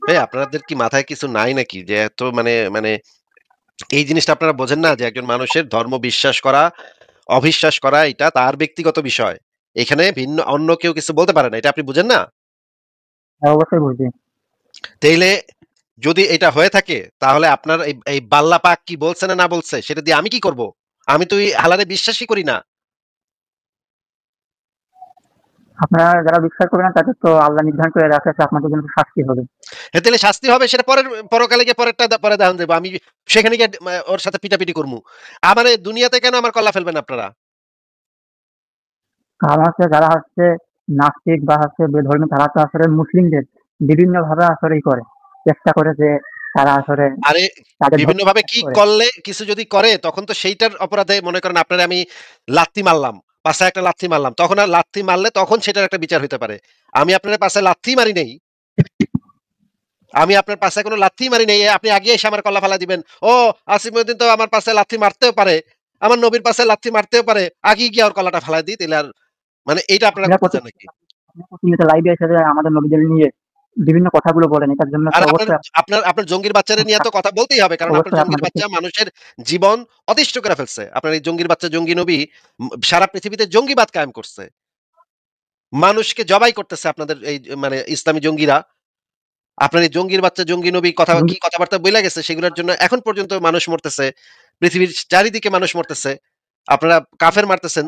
ভাই আপনাদের কি মাথায় কিছু নাই নাকি? যে এত মানে মানে এই জিনিসটা আপনারা বোঝেন না যে একজন মানুষের ধর্ম বিশ্বাস করা, অবিশ্বাস করা এটা তার ব্যক্তিগত বিষয়। এখানে ভিন্ন অন্য কেউ কিছু বলতে পারে না। এটা আপনি বুঝেন না? অবশ্যই বুঝি। তাইলে যদি এটা হয়ে থাকে তাহলে আপনার এই বাল্লা পাক কি বলছে না বলছে সেটা দিয়ে আমি কি করব? আমি তো ওই আল্লাহরে বিশ্বাসই করি না। আপনারা যারা বিশ্বাস করবেন না তাদের তো আল্লাহ নির্ধারণ করে রাখেছে আপনাদের জন্য শাস্তি হবে। হ্যাঁ, তাহলে শাস্তি হবে সেটা পরকালে গিয়ে পরে দেখান যাবে। আমি সেখানে গিয়ে ওর সাথে পিটাপিটি করমু। আমারে দুনিয়াতে কেন আমার কল্লা ফেলবেন আপনারা? কারণ হচ্ছে যারা হচ্ছে নাস্তিক বা হচ্ছে বেধর্মী তারা তো আসলে মুসলিমদের বিভিন্নভাবে আসলে করে। চেষ্টা করে যে তারা আসলে আরে তাদের ধর্ম বিভিন্নভাবে ত্যাগ কি করে। করলে কিছু যদি করে তখন তো সেইটার অপরাধে মনে করেন আপনারে আমি লাত্থি মারলাম। পাছায় একটা লাথি মারলাম। তখন আর লাথি মারলে তখন সেটার একটা বিচার হইতে পারে। আমি আপনার পাছায় লাথি মারি নাই। আমি আপনার পাছায় কোনো লাথি মারি নাই। আপনি আগে এসে আমার কল্লা ফেলা দিবেন। ও আসিফউদ্দিন তো আমার পাছায় লাথি মারতেও পারে। আমার নবীর পাছায় লাথি মারতেও পারে। আগেই গিয়ে ওর কল্লাটা ফেলাই দিই। তাইলে আর মানে এইটা আপনারা আপনারা করতে চান নাকি? প্রতিনিয়ত লাইভে এসে যে আমাদের নবীদের নিয়ে বিভিন্ন কথাগুলো বলেন, এটার জন্য তো আর আপনার অবশ্যই আপনার আপনার জঙ্গির বাচ্চারে নিয়ে তো কথা বলতেই হবে। কারণ আপনার অবশ্যই জঙ্গির আপনাদেরকে বাচ্চা মানুষের জীবন অতিষ্ঠ করে ফেলছে। আপনার এই জঙ্গির বাচ্চা জঙ্গি নবী সারা পৃথিবীতে জঙ্গিবাদ কায়েম করছে। মানুষকে জবাই করতেছে আপনাদের এই মানে ইসলামী জঙ্গিরা। আপনার এই জঙ্গির বাচ্চা জঙ্গি নবী কি জঙ্গি কথাবার্তা বইলা গেছে সেগুলোর জন্য এখন পর্যন্ত মানুষ মরতেছে। পৃথিবীর চারিদিকে মানুষ মরতেছে। আপনারা কাফের মারতেছেন।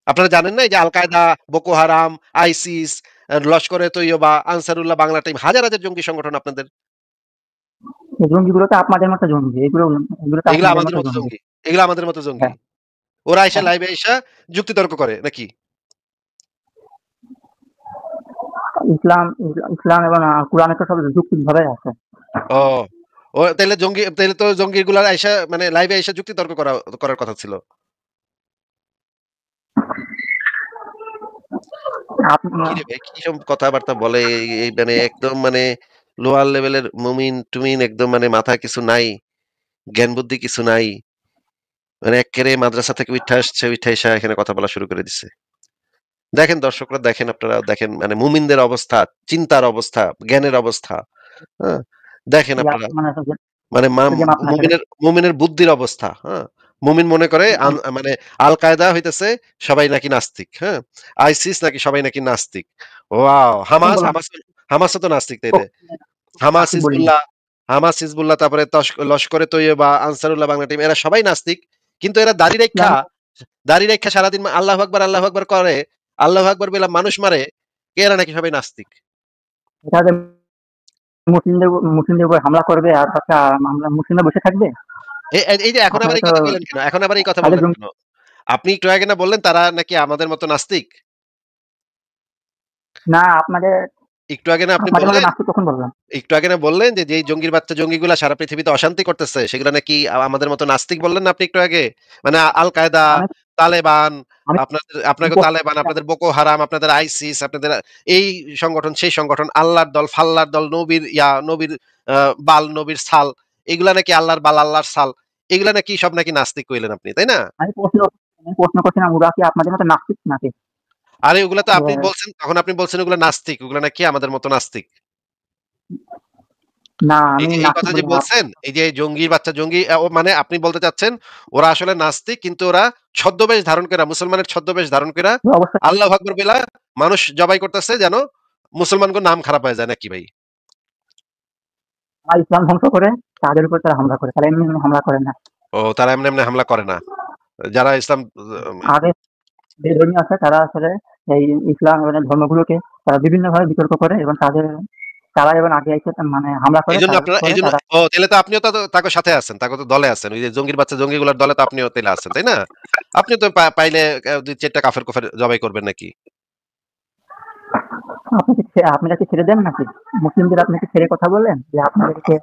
আপনারা জানেন না এই যে al-Qaeda, Boko Haram, ISIS, লস্করে Taiyaba, Ansarullah Bangla team হাজার জঙ্গি সংগঠন আপনাদের। এই জঙ্গিগুলো তো আপনাদের মতো জঙ্গি। এগুলো তো এগুলা আপনাদের আমাদের মতো মতো জঙ্গি। জঙ্গি। এগুলা আমাদের মতো জঙ্গি। হ্যাঁ, ওরা আইসা হ্যাঁ। লাইভে আইসা যুক্তিতর্ক করে নাকি? ইসলাম এবং কোরআনে তো সব যুক্তিকভাবে আছে। ও, তাইলে তো জঙ্গিগুলা আইসা মানে লাইভে আইসা যুক্তিতর্ক করার কথা ছিল। আপনি কি রে ভাই কি সব কথাবার্তা বলে এই মানে একদম মানে লোয়ার লেভেলের মুমিন-টুমিন একদম মানে মাথায় কিছু নাই, জ্ঞান বুদ্ধি কিছু নাই। মানে এক্কেরে মাদ্রাসা থেকে উইঠা আসছে, উইঠা আইসা এখানে কথা বলা শুরু করে দিছে। দেখেন দর্শকরা দেখেন আপনারা দেখেন মানে মুমিনদের অবস্থা, চিন্তার অবস্থা, জ্ঞানের অবস্থা। হ্যাঁ? দেখেন আপনারা মানে মানে আপনাকে মুমিনের বুদ্ধির অবস্থা, হ্যাঁ? মুমিন মনে করে মানে আল-কায়েদা হইতেছে সবাই নাকি নাস্তিক, হ্যাঁ? আইসিস নাকি সবাই নাকি নাস্তিক। ওয়াও! কখন বললাম হামাসও তো নাস্তিক তাইলে। কখন হামাস, নাস্তিক বলিনি। হিজবুল্লাহ, তারপরে লস্করে তৈয়বা, আনসারুল্লাহ বাংলা টিম এরা সবাই নাস্তিক। কিন্তু এরা ইসলাম দাড়ি রাইখা সারাদিন আল্লাহু আকবার করে, আল্লাহু আকবার বইলা মানুষ মারে। এরা নাকি সবাই নাস্তিক। এটা যে মুসলিমদের মুসলিমদের উপর হামলা করবে আর হচ্ছে আমরা মুসলিমরা বসে থাকবে? এই যে এখন আবার আপনারা এই তো কথা কইলেন কেন? এখন আবার এই কথা তাদের বললেন কেন? আপনি একটু আগে না বললেন তারা নাকি আমাদের মতো নাস্তিক? না আপনাদের একটু আগে না আপনি আপনাদের মতো বললেন? নাস্তিক কখন বললাম? একটু আগে না বললেন যে যেই জঙ্গির বাচ্চা জঙ্গিগুলা সারা পৃথিবীতে অশান্তি করতেছে সেগুলা নাকি আমাদের মতো নাস্তিক বললেন না আপনি একটু আগে? মানে আল-কায়েদা, আমি তালেবান, আমি আমি আপনাকে তালেবান, আপনাদের বোকো হারাম, আপনাদের আইসিস, আপনাদের এই সংগঠন সেই সংগঠন, আল্লাহর দল, ফাল্লার দল, নবীর আ বাল, নবীর ছাল এগুলা নাকি আল্লাহর বাল, আল্লাহর ছাল। এগুলা নাকি সব নাকি নাস্তিক কইলেন আপনি, তাই না? আমি প্রশ্ন আমি প্রশ্ন করছিলাম ওরা কি আপনাদের মতো নাস্তিক নাকি? আরে ওগুলা তো যে আপনি বলছেন তখন আপনি বলছেন ওগুলা নাস্তিক। ওগুলা নাকি আমাদের মতো নাস্তিক। না এই আমি যে এই নাস্তিক কথা যে বলিনি। বলছেন, এই যে জঙ্গির বাচ্চা জঙ্গি ও মানে আপনি বলতে চাচ্ছেন ওরা আসলে নাস্তিক কিন্তু ওরা ছদ্মবেশ ধারণ কইরা মুসলমানের ছদ্মবেশ ধারণ কইরা অবশ্যই আল্লাহু আকবার বইলা মানুষ জবাই করতেছে যেন মুসলমানগো নাম খারাপ হয়ে যায় নাকি ভাই? তারা ইসলাম ধ্বংস করে তাদের উপর তারা হামলা করে। তারা এমনি হামলা করে না। ও তারা এমনি হামলা করে না। যারা ইসলাম আগে যে ধর্মী আছে তারা আসলে এই ইসলাম এবং ধর্মগুলোকে তারা বিভিন্নভাবে বিতর্ক করে এবং তারা এবং আগে এসে মানে হামলা করে তারপরে এইজন্য তারা ও তাইলে তো আপনিও তো তাকে সাথে আছেন। তাকে তো দলে আছেন। ওই যে জঙ্গির বাচ্চা জঙ্গিগুলার দলে তো আপনিও তাইলে আছেন, তাই না? আপনি তো পাইলে ২-৪ টা কাফের জবাই করবেন নাকি? আপনারা কি ছেড়ে দেন নাকি? মুসলিমদের আপনি কি ছেড়ে কথা বলেন? যে আপনাদেরকে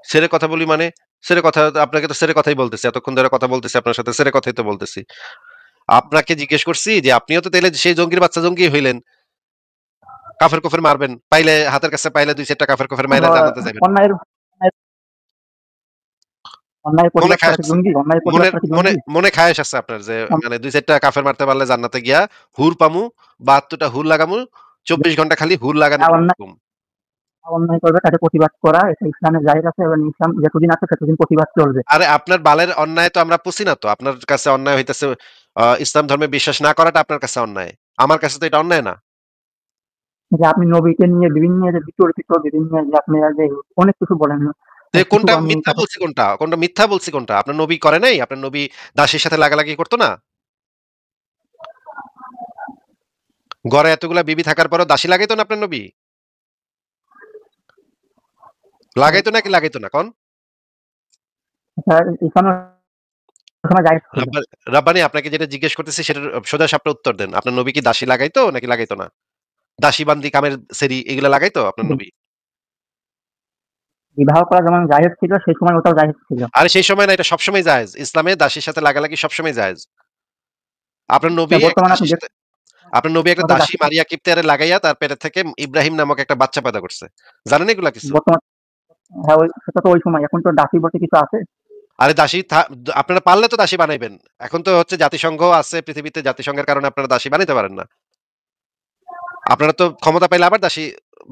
ছেড়ে কথা বলি মানে? ছেড়ে কথা আপনাকে তো ছেড়ে কথাই বলতেছি। এতক্ষণ ধরে কথা বলতেছি আপনার সাথে ছেড়ে কথাই তো বলতেছি। আপনাকে জিজ্ঞেস করছি যে আপনিও তো তাইলে সেই জঙ্গির বাচ্চা জঙ্গি হইলেন। কাফের-কুফের মারবেন। পাইলে হাতের কাছে পাইলে ২-৪ টা কাফের-কুফের মাইরা জান্নাতে যাবেন। অন্যায়ের অন্যায়ের মনে প্রতিবাদ করা কি খায়েশ জঙ্গি? অন্যায়ের প্রতিবাদ মনে করা কি মনে জঙ্গি? মনে খায়েশ আছে আপনার যে মানে ২-৪ টা কাফের মারতে পারলে জান্নাতে গিয়া হুর পামু, ৭২ টা হুর লাগামু, ২৪ ঘন্টা খালি হুর লাগানি যারা ঘুম। অন্যায় করবে তাদের প্রতিবাদ করা এটা ইসলামের জায়েজ আছে এবং ইসলাম যতদিন আছে ততদিন প্রতিবাদ চলবে। আরে আপনার বালের অন্যায় তো আমরা পুছি না তো। আপনার কাছে অন্যায় হইতেছে ইসলাম ধর্মে বিশ্বাস না করাটা আপনার কাছে অন্যায়। আমার কাছে তো এটা অন্যায় না। যে আপনি নবীকে নিয়ে বিভিন্ন যে বিতর্কিত বিভিন্ন যে আপনারা যে অনেক কিছু বলেন তো কিছু কোনটা আমি মিথ্যা কথা বলছি কোনটা? কোনটা মিথ্যা বলছি কোনটা? আপনার নবী করে নাই? আপনার নবী দাসীর সাথে লাগালাগি করতো না? ঘরে এতগুলা বিবি থাকার পরেও দাসী লাগাইতো না আপনার নবী? লাগাইতো নাকি লাগাইতো না কন? ইসলামের সময় জায়েজ ছিল। রাব্বা রাব্বানি আপনাকে যেটা জিজ্ঞেস করতেছি সেটার সোজা-সাপটা উত্তর দেন। আপনার নবী কি দাসী লাগাইতো নাকি লাগাইতো না? দাসী, বান্দি, কামের সেরি এগুলা লাগাইতো আপনার নবী? বিবাহ করা যেমন জায়েজ ছিল সেই সময় ওটাও জায়েজ ছিল। আরে সেই সময় না এটা সবসময় জায়েজ। ইসলামে দাসীর সাথে লাগালাগি সবসময় জায়েজ। আপনার নবী একটা বর্তমানে আপনি দাসীর সাথে আপনার নবী একটা দেখতে দাসী মারিয়া কিপ্তিয়ারে লাগাইয়া তার পেটের থেকে ইব্রাহিম নামক একটা বাচ্চা পয়দা করছে। জানেন এগুলা কিছু? বর্তমান হ্যাঁ, সেটা তো ওই সময়। এখন তো দাসী বলতে কিছু আছে। আরে দাসী আপনারা পারলে তো দাসী বানাইবেন। এখন তো হচ্ছে জাতিসংঘ আছে পৃথিবীতে জাতিসংঘের কারণে আপনারা দাসী বানাইতে পারেন না। আপনারা তো ক্ষমতা পাইলে আবার দাসী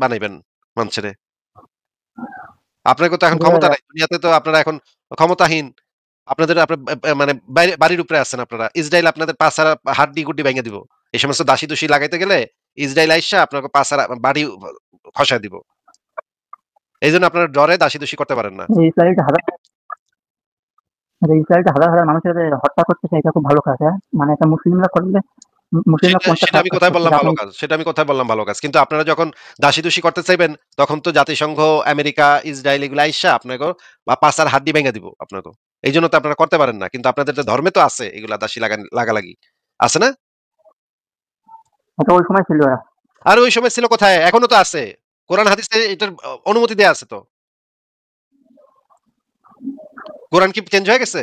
বানাইবেন মানুষেরে। আপনাদের তো এখন যে ক্ষমতা নাই। দুনিয়াতে তো আপনারা এখন ক্ষমতাহীন। আপনার মানে বাড়ির উপরে আছেন আপনারা। ইসরাইল আপনাদের পাছাড়া হাড্ডি-গুড্ডি ভেঙে দিব। এই সমস্ত দাসী-দুসী লাগাইতে গেলে ইসরাইল আইসা আপনাকে পাছাড়া বাড়ি খসায় দিব। এইজন্য আপনারা ডরে দাসী-দুসী করতে পারেন না। ইসরায়েলকে ইসরায়েলকে হাজার হাজার মানুষের হত্যা করতেছে এটা খুব ভালো কাজ। হ্যাঁ, মানে এটা মুসলিমরা করলে মুসলিমরা সেটা কোনটা সেটা খারাপ আমি কাজ কোথায় করছে বললাম এটা ভালো আপনি কাজ। সেটা আমি কোথায় বললাম ভালো কাজ। কিন্তু আপনারা যখন দাসী-দুসী করতে চাইবেন, তখন তো জাতিসংঘ, আমেরিকা, ইসরায়েল এগুলা আইসা আপনাকে পাছার হাড্ডি ভেঙে দিব আপনাকে। এইজন্য তো আপনারা করতে পারেন না। কিন্তু আপনাদের তো ধর্মে তো আছে এগুলা দাসী লাগালাগি। আছে না? এটা ওই সময় ছিল। আর ওই সময় ছিল কোথায়? এখনো তো আছে। কোরআন হাদিসে এটার অনুমতি দেয়া আছে তো। কোরআন কি চেঞ্জ হয়ে গেছে?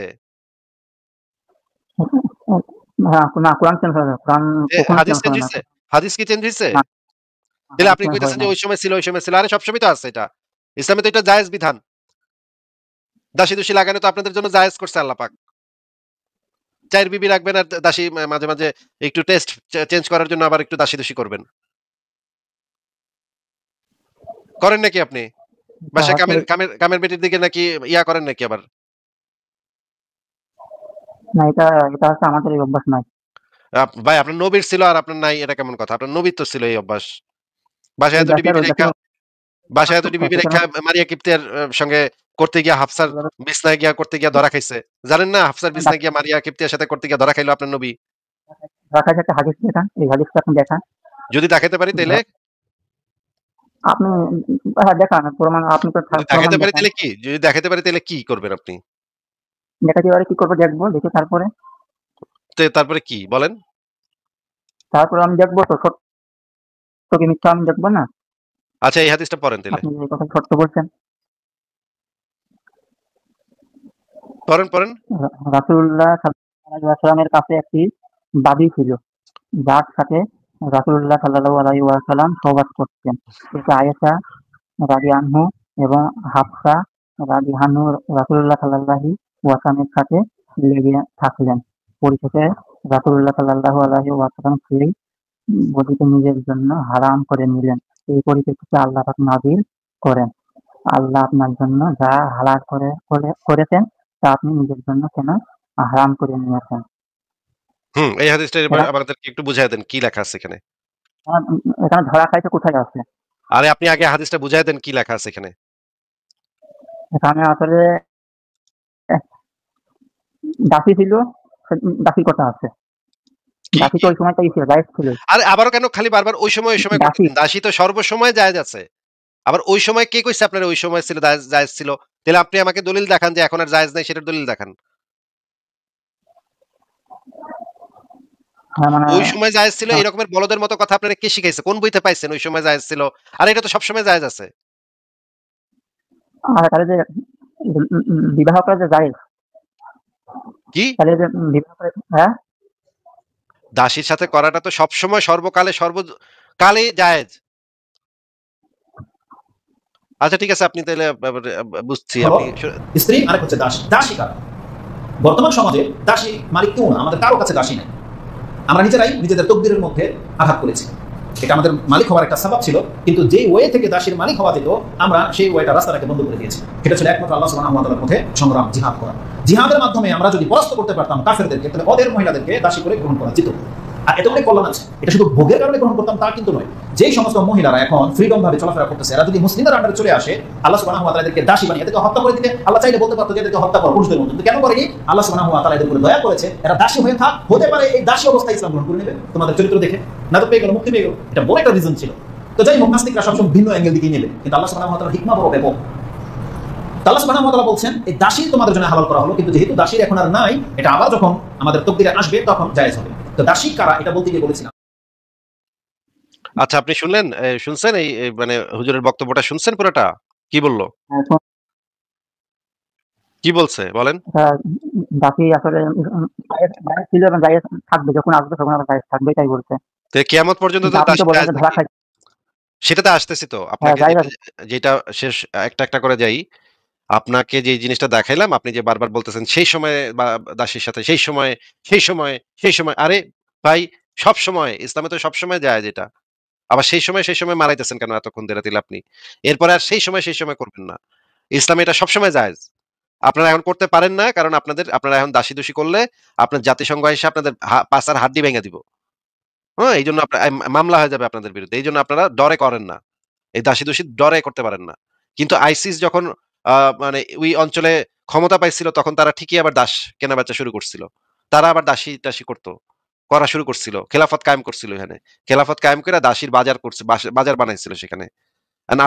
হ্যাঁ, না কোরআন চেঞ্জ হয় না। কোরআন কখনো হাদিস চেঞ্জ চেঞ্জ হয় না। হইছে? হাদিস কি চেঞ্জ হইছে? না, তাহলে হাদিস আপনি চেঞ্জ হয় কইতেছেন যে নাই। ওই সময় ছিল, ওই সময় ছিল। আরে সবসময় তো আছে এটা। ইসলামে তো এটা জায়েজ বিধান। দাসী-দুসী লাগানো তো আপনাদের জন্য জায়েজ করছে আল্লাহ পাক। ৪ বিবি রাখবেন আর দাসী মাঝে, মাঝে একটু টেস্ট চেঞ্জ করার জন্য আবার একটু দাসী-দুসী করবেন। করেন নাকি আপনি? এটা বাসায় আসলে কামের বেটির দিকে নাকি করেন নাকি আবার? না, এটা এটা হচ্ছে আমাদের এই অভ্যাস নাই। ভাই আপনার নবীর ছিল আর আপনার নাই এটা কেমন কথা? আপনার নবীর তো ছিল এই অভ্যাস। বাসায় ওই এতটি দেশের বিবি ওই রাইখা দেশের বাসায় এতটি বিবি সেখানে রাইখা মারিয়া কিপ্তের সঙ্গে করতে গিয়া হাফসার বিছনায় গিয়া করতে গিয়া ধরা খাইছে। জানেন না হাফসার বিছনায় গিয়া মারিয়া কিপ্তিয়ার সাথে করতে গিয়া ধরা খাইলো আপনার নবী। ঢাকায় যে একটা হাদিস দেখান, এই হাদিসটা আপনি দেখান। যদি দেখাইতে পারি তাইলে আপনি হ্যাঁ, দেখান প্রমাণ আপনি তো যদি প্রমাণ দেখাইতে পারি দেখান। তাইলে কি? যদি দেখাইতে পারি তাইলে কি করবেন আপনি? দেখাতে পারে কি করবো দেখবো, দেখে তারপরে তারপরে কি বলেন? তারপরে আমি দেখবো তো সত্য কি মিথ্যা আমি দেখবো না। আচ্ছা এই হাদিসটা পড়েন তাইলে। আপনি যে কথা সত্য বলছেন। পড়েন। রাসূলুল্লাহ সাল্লাল্লাহু আলাইহি ওয়াসাল্লামের কাছে একটি বাদী ছিল, যার সাথে রাসূলুল্লাহ সাল্লাল্লাহু আলাইহি ওয়াসাল্লাম সহবাস করতেন। এতে আয়েশা রাদিয়াল্লাহু আনহু এবং হাফসা রাদিয়াল্লাহু আনহু রাসূলুল্লাহ সাল্লাল্লাহু ওয়াসাল্লামের সাথে লেগে থাকলেন। পরিশেষে রাসূলুল্লাহ সাল্লাল্লাহু আলাইহি ওয়াসাল্লাম সেই বধূকে নিজের জন্য হারাম করে নিলেন। এই পরিপ্রেক্ষিতে আল্লাহ পাক নাযিল করেন, আল্লাহ আপনার জন্য যা হালাল করেছেন তা আপনি নিজের জন্য কেন হারাম করে নিয়েছেন। হুম, এই হাদিসটা এবার এটা আমাদেরকে একটু বুঝায় দেন কি লেখা আছে এখানে? এখানে ধরা খাইতে কোথায় আছে? আরে আপনি আগে হাদিসটা বুঝায় দেন কি লেখা আছে এখানে? এখানে আসলে দাসী ছিল, দাসীর কথা আছে। দাসী তো কি? ওই সময়টা ছিল, জায়েজ ছিল। আরে আবারও কেন খালি বারবার ওই সময় দাসী করতেছেন? দাসী তো সর্বসময় জায়েজ আছে। আবার ওই সময় কে কইছে আপনার ওই সময় ছিল জায়েজ ছিল? তাহলে আপনি আমাকে দলিল দেখান যে এখন আর জায়েজ নাই সেটার দলিল দেখান। হ্যাঁ, মানে ওই সময় জায়েজ ছিল, এরকমের বলদের মতো কথা আপনারা কে শিখাইছে? কোন বইতে পাইছেন ওই সময় জায়েজ ছিল? আর এটা তো সবসময় জায়েজ আছে। তাহলে যে বিবাহ করা যে জায়েজ, কি? তাহলে যে বিবাহ করে, হ্যাঁ? দাসীর সাথে করাটা তো সবসময় সর্বকালে কালে জায়েজ। আচ্ছা ঠিক আছে, আপনি তাহলে বুঝছি হলো আপনি স্ত্রী, আরেক হচ্ছে দাসী। দাসী কারা? বর্তমান সমাজে দাসী মালিক কেউ না, আমাদের কারো কাছে দাসী নেই। আমরা নিজেরাই নিজেদের তকদিরের মধ্যে আঘাত করেছি। এটা আমাদের মালিক হওয়ার একটা সাবাব ছিল, কিন্তু যেই ওয়ে থেকে দাসীর মালিক হওয়া যেত, আমরা সেই ওয়েটা রাস্তাটাকে বন্ধ করে দিয়েছি। সেটা ছিল একমাত্র আল্লাহ সুবহানাহু ওয়া তাআলার পথে সংগ্রাম, জিহাদ করা। জিহাদের মাধ্যমে আমরা যদি পরাস্ত করতে পারতাম কাফেরদেরকে, তাহলে ওদের মহিলাদেরকে দাসী করে গ্রহণ করা যেত। আর এত অনেক কল্যাণ আছে। এটা শুধু ভোগের কারণে গ্রহণ করতাম তা কিন্তু নয়। যেই সমস্ত মহিলারা এখন ফ্রিডম ভাবে চলাফেরা করতেছে, এরা যদি মুসলিমদের আন্ডারে চলে আসে, আল্লাহ সুবহানাহু ওয়া তাআলা এদেরকে দাসী বানিয়ে এদেরকে হত্যা করে দিতে আল্লাহ চাইলে বলতে পারতো যে এদেরকে হত্যা করো পুরুষদের মতো, কিন্তু কেন করেনি? আল্লাহ সুবহানাহু ওয়া তাআলা এদের উপরে দয়া করেছে, এরা দাসী হয়ে থাক, হতে পারে এই দাসী অবস্থায় ইসলাম গ্রহণ করে নেবে তোমাদের চরিত্র দেখে, না তো পেয়ে গেল, মুক্তি পেয়ে গেল। এটা বড় একটা রিজন ছিল। তো যাই হোক, নাস্তিকরা সবসময় ভিন্ন অ্যাঙ্গেল দিকে নেবে, কিন্তু আল্লাহ সুবহানাহু ওয়া তাআলার হিকমা বড় ব্যাপক। আল্লাহ সুবহানাহু ওয়া তাআলা বলছেন এই দাসী তোমাদের জন্য হালাল করা হলো, কিন্তু যেহেতু দাসীর এখন আর নাই, এটা আবার যখন আমাদের তকদিরে আসবে তখন জায়েজ হবে। তো দাসী কারা এটা বলতে গিয়ে বলেছিলাম। আচ্ছা আপনি শুনলেন, শুনছেন এই মানে হুজুরের বক্তব্যটা শুনছেন পুরোটা? কি বলল? কি বলছে বলেন? দাসী আসলে জায়েজ ছিল এবং জায়েজ থাকবে, যখন আসবে তখন আবার জায়েজ থাকবে, এটাই বলছে। তো কিয়ামত পর্যন্ত কিন্তু তো আপনি তো দাসী বললেন জায়েজ যে ধরা নাকি? খাই। সেটাতে আসতেছি তো। হ্যাঁ, আপনাকে জায়েজ যেটা আছে। যেটা শেষ একটা, একটা করে যাই। আপনাকে যে জিনিসটা দেখাইলাম, আপনি যে বারবার বলতেছেন সেই সময়ে বা দাসীর সাথে সেই সময়ে, সেই সময়ে, সেই সময়। আরে ভাই, সবসময় ইসলামে তো সবসময় জায়েজ এটা। আবার সেই সময় মারাইতেছেন কেন এতক্ষণ ধরে তাইলে আপনি? এরপরে আর সেই সময় করবেন না। ইসলামে এটা সবসময় জায়েজ। আপনারা এখন করতে পারেন না কারণ আপনারা এখন দাসী-দসী করলে আপনার জাতিসংঘ এসে আপনাদের পাছার হাড্ডি ভেঙে দিব। হ্যাঁ? এইজন্য মামলা হয়ে যাবে আপনাদের বিরুদ্ধে। এইজন্য আপনারা ডরে করেন না। এই দাসী-দসী ডরে করতে পারেন না। কিন্তু আইসিস যখন আ মানে ওই অঞ্চলে ক্ষমতা পাইছিল তখন তারা ঠিকই আবার দাস কেনাবেচা শুরু করছিল। তারা আবার দাসী-টাসী করা শুরু করছিল। খেলাফত কায়েম করছিল এখানে। খেলাফত কায়েম করে দাসীর বাজার করছে, বাজার বানাইছিল সেখানে।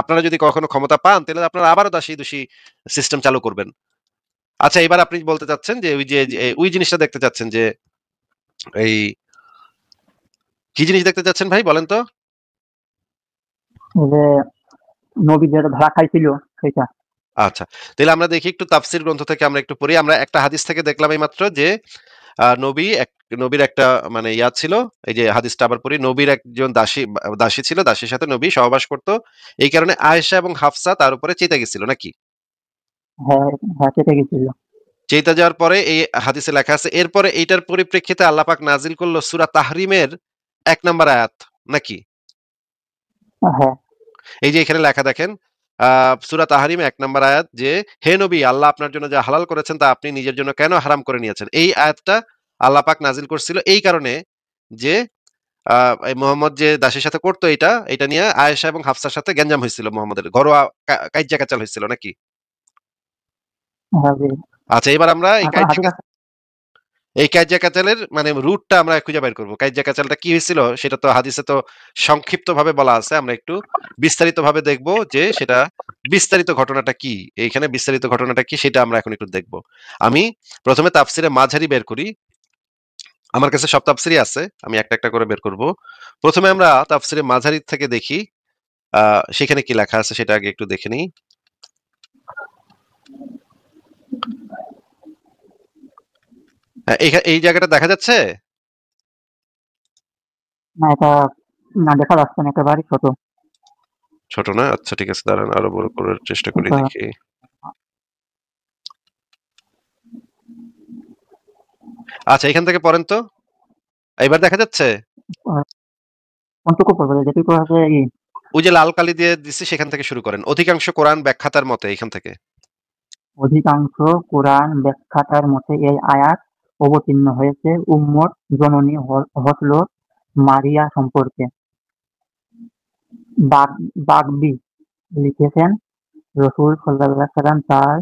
আপনারা যদি কখনো ক্ষমতা পান তাহলে আপনারা আবারও দাসী-দসী সিস্টেম চালু করবেন। আচ্ছা এবার আপনি বলতে চাচ্ছেন যে ওই জিনিসটা দেখতে চাচ্ছেন যে এই কি জিনিস দেখতে চাচ্ছেন ভাই বলেন তো? যে নবী যেটা ধরা খাইছিল সেটা। আচ্ছা। তাইলে আমরা দেখি একটু তাফসীর গ্রন্থ থেকে আমরা একটু পড়ি। আমরা একটা হাদিস থেকে দেখলাম এইমাত্র যে আ নবী এক নবীর একটা মানে ছিল। এই যে হাদিসটা আবার পড়ি। নবীর একজন দাসী ছিল। দাসীর সাথে নবী সহবাস করত। এই কারণে আয়েশা এবং হাফসা তার উপরে চেতে গেছিল নাকি? হ্যাঁ, হ্যাঁ, কেটে গেছিল। চেতে যাওয়ার পরে এই হাদিসে লেখা আছে এরপরে এইটার পরিপ্রেক্ষিতে আল্লাহ পাক নাজিল করল সূরা তাহরিমের ১ নাম্বার আয়াত নাকি? হ্যাঁ, এই যে এখানে লেখা দেখেন, সূরা তাহরিম ১ নাম্বার আয়াত যে, "হে নবী, আল্লাহ আপনার জন্য যা হালাল করেছেন তা আপনি নিজের জন্য কেন হারাম করে নিয়েছেন?" এই আয়াতটা আল্লাহ পাক নাজিল করছিল এই কারণে যে, আ এই মুহাম্মদ যে দাসীর সাথে করতো এটা নিয়ে আয়েশা এবং হাফসার সাথে গ্যাঞ্জাম হইছিল মুহাম্মদের। ঘরোয়া কাইজ্জা কাচাল হইছিল নাকি? হ্যাঁ, জি। আচ্ছা এবার আমরা এখন হাদিস আছে। এই কাইজ্জা কাচালের মানে রুটটা আমরা খুঁজে বের করব। কাইজ্জা কাচালটা কি হয়েছিল সেটা তো হাদিসে তো সংক্ষিপ্তভাবে বলা আছে। আমরা একটু বিস্তারিতভাবে দেখব যে সেটা বিস্তারিত ঘটনাটা কি? এইখানে বিস্তারিত ঘটনাটা কি সেটা আমরা এখন একটু দেখব। আমি ১ম এ তাফসিরে মাঝারি বের করি। আমার কাছে সব তাফসিরই আছে। আমি একটা, একটা করে বের করব। ১ম এ আমরা তাফসিরে মাঝারি থেকে দেখি। আ সেখানে কি লেখা আছে সেটা আগে একটু দেখে নিই। এই জায়গাটা দেখা যাচ্ছে? না, এটা না, দেখা যাচ্ছে না, একেবারেই ছোট। ছোট না? আচ্ছা ঠিক আছে দাঁড়ান আরো বড় করার চেষ্টা করি এটা দেখি। আচ্ছা এখান থেকে পড়েন তো। এবার দেখা যাচ্ছে? কোনটুকু পড়বে? যেটুকু আছে ওই যে লাল কালি দিয়ে দিছি সেখান থেকে শুরু করেন। অধিকাংশ কোরআন ব্যাখ্যাতার মতে এখান থেকে। অধিকাংশ কোরআন ব্যাখ্যাতার মতে এই আয়াত অবতীর্ণ হয়েছে উম্মত জননী হযরত মারিয়া সম্পর্কে। বাগবী লিখেছেন, রাসূল সাল্লাল্লাহু আলাইহি ওয়াসাল্লাম তার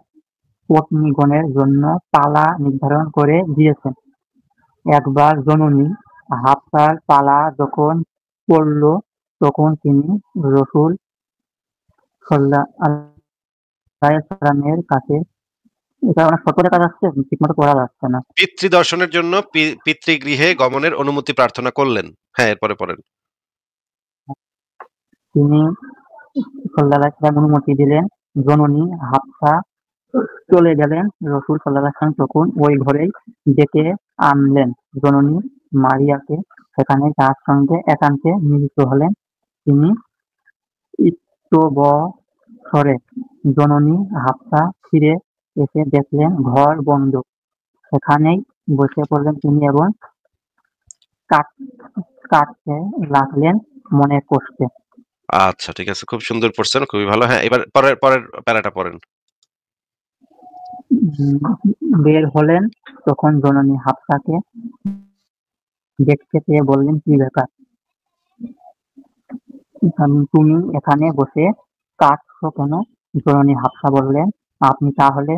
পত্নীগণের জন্য পালা নির্ধারণ করে দিয়েছেন। একবার জননী হাফসার পালা যখন পড়ল, তখন তিনি রাসূল সাল্লাল্লাহু আলাইহি ওয়াসাল্লামের কাছে এটা অনেক শর্ট করে কাজ আসছে, ঠিকমতো পড়া যাচ্ছে না। পিতৃদর্শনের জন্য পিতৃগৃহে গমনের অনুমতি প্রার্থনা করলেন। হ্যাঁ, এরপরে পড়েন। তিনি সাল্লাল্লাহু আলাইহি ওয়াসাল্লাম অনুমতি দিলেন। জননী হাফসা চলে গেলেন। রাসূল সাল্লাল্লাহু আলাইহি ওয়াসাল্লাম তখন ওই ঘরেই ডেকে আনলেন জননী মারিয়াকে। সেখানে তার সঙ্গে একান্তে মিলিত হলেন। তিনি ইতস্তবরে জননী হাফসা ফিরে এসে দেখলেন ঘর বন্ধ। সেখানেই বসে পড়লেন তিনি এবং কাঁদতে লাগলেন মনের কষ্টে। আচ্ছা, ঠিক আছে, খুব সুন্দর পড়ছেন, খুবই ভালো। হ্যাঁ, এবার পরের পরের প্যারাটা পড়েন। বের হলেন, তখন জননী হাফসাকে দেখতে পেয়ে বললেন, কি ব্যাপার, তুমি এখানে বসে কাঁদছো কেন? জননী হাফসা বললেন, আপনি তাহলে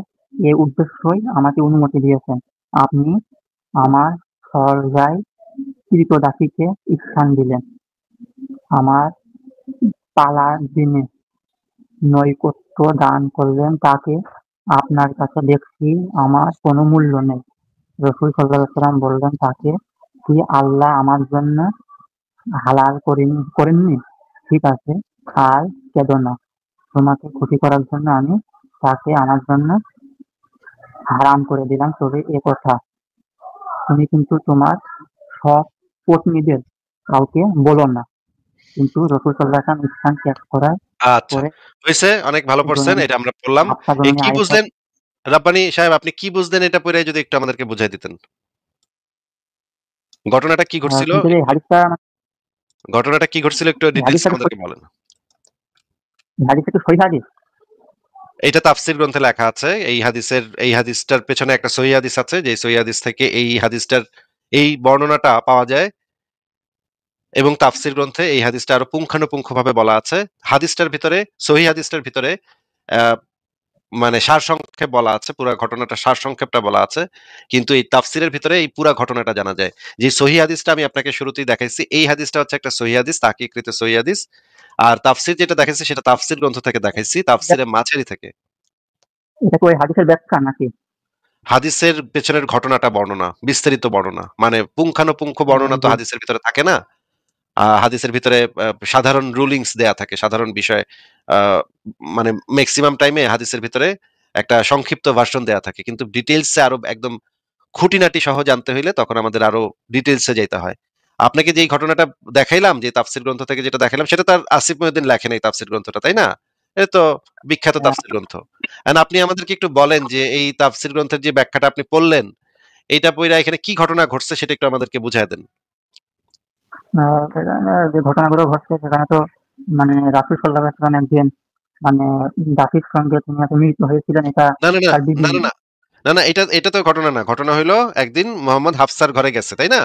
এ উদ্দেশ্যই আমাকে অনুমতি দিয়েছেন। আপনি আমার সর্দায় ক্রীতদাসীকে স্থান দিলেন। আমার পালার দিনে নৈকট্য দান করলেন তাকে। আপনার কাছে দেখছি আমার কোনো মূল্য নেই। রাসূল সাল্লাল্লাহু আলাইহি ওয়াসাল্লাম বললেন তাকে, কি আল্লাহ আমার জন্য হালাল করেননি? ঠিক আছে, আর কেঁদো না। তোমাকে খুশি করার জন্য আমি তাকে আমার জন্য হারাম করে দিলাম। তবে একথা তুমি কিন্তু তোমার সব পত্নীদের কাউকে বলো না। কিন্তু রাসূল সাল্লাল্লাহু আলাইহি ওয়াসাল্লাম স্থান ত্যাগ করার আচ্ছা, পরে হইছে, অনেক ভালো পড়ছেন, জননী এটা আমরা পড়লাম। হাফসা এই জননী কি আয়েশা বুঝলেন রাব্বানী সাহেব, আপনি কি বুঝলেন এটা পড়ে যদি একটু আমাদেরকে বুঝাই দিতেন? ঘটনাটা কি ঘটছিল কিন্তু একটু, ঘটনাটা কি ঘটছিল একটু এই ডিটেইলস আমাদেরকে বলেন। হাদিসটা তো সহিহ হাদিস। এটা তাফসীর গ্রন্থে লেখা আছে। এই হাদিসটার পেছনে একটা সহিহ হাদিস আছে, যে সহিহ হাদিস থেকে এই হাদিসটার এই বর্ণনাটা পাওয়া যায়, এবং তাফসীর গ্রন্থে এই হাদিসটা আরো পুঙ্খানুপুঙ্খভাবে বলা আছে। হাদিসটার ভিতরে, সহিহ হাদিসটার ভিতরে আহ, মানে সারসংক্ষেপ বলা আছে, পুরা ঘটনাটা সারসংক্ষেপটা বলা আছে, কিন্তু এই তাফসীরের ভিতরে এই পুরা ঘটনাটা জানা যায়। যে সহিহ হাদিসটা আমি আপনাকে শুরুতেই দেখাইছি, এই হাদিসটা হচ্ছে একটা সহিহ হাদিস, তাহকিককৃত সহিহ হাদিস। আর তাফসীর যেটা দেখাইছি সেটা তাফসীর গ্রন্থ থেকে দেখাইছি, তাফসীরে মাঝারি থেকে। এটা কি ওই হাদিসের ব্যাখ্যা নাকি? হাদিসের পেছনের ঘটনাটা বর্ণনা, বিস্তারিত বর্ণনা, মানে পুঙ্খানুপুঙ্খ বর্ণনা তো জি। হাদিসের ভিতরে থাকে না। হাদিসের ভিতরে সাধারণ রুলিংস দেয়া থাকে, সাধারণ বিষয়। আহ, মানে ম্যাক্সিমাম টাইমে হাদিসের ভিতরে একটা সংক্ষিপ্ত ভার্সন দেয়া থাকে, কিন্তু ডিটেইলসে আরো একদম খুঁটিনাটি সহ জানতে হইলে তখন আমাদের আরো ডিটেইলসে যাইতে হয়। আপনাকে যে ঘটনাটা দেখাইলাম, যে তাফসীর গ্রন্থ থেকে যেটা দেখাইলাম, সেটা তার আসিফ মহিউদ্দিন লেখেন এই তাফসীর গ্রন্থটা, তাই না? এটা তো বিখ্যাত হ্যাঁ, তাফসীর গ্রন্থ। And আপনি আমাদেরকে একটু বলেন যে এই তাফসীর গ্রন্থের যে ব্যাখ্যাটা আপনি পড়লেন, এইটা পইরা এখানে কি ঘটনা ঘটছে সেটা একটু আমাদেরকে বুঝায় দেন। সেখানে যে ঘটনাগুলো ঘটছে সেখানে তো মানে রাসূল সাল্লাল্লাহু আলাইহি ওয়াসাল্লাম একদিন মানে দাসীর সঙ্গে তিনি হয়তো মিলিত হয়েছিলেন, এটা না, না, না, তার না, বিভিন্ন না, না, না, না, এটা এটা তো ঘটনা না। ঘটনা হইলো একদিন মোহাম্মদ হাফসার ঘরে গেছে, তাই না?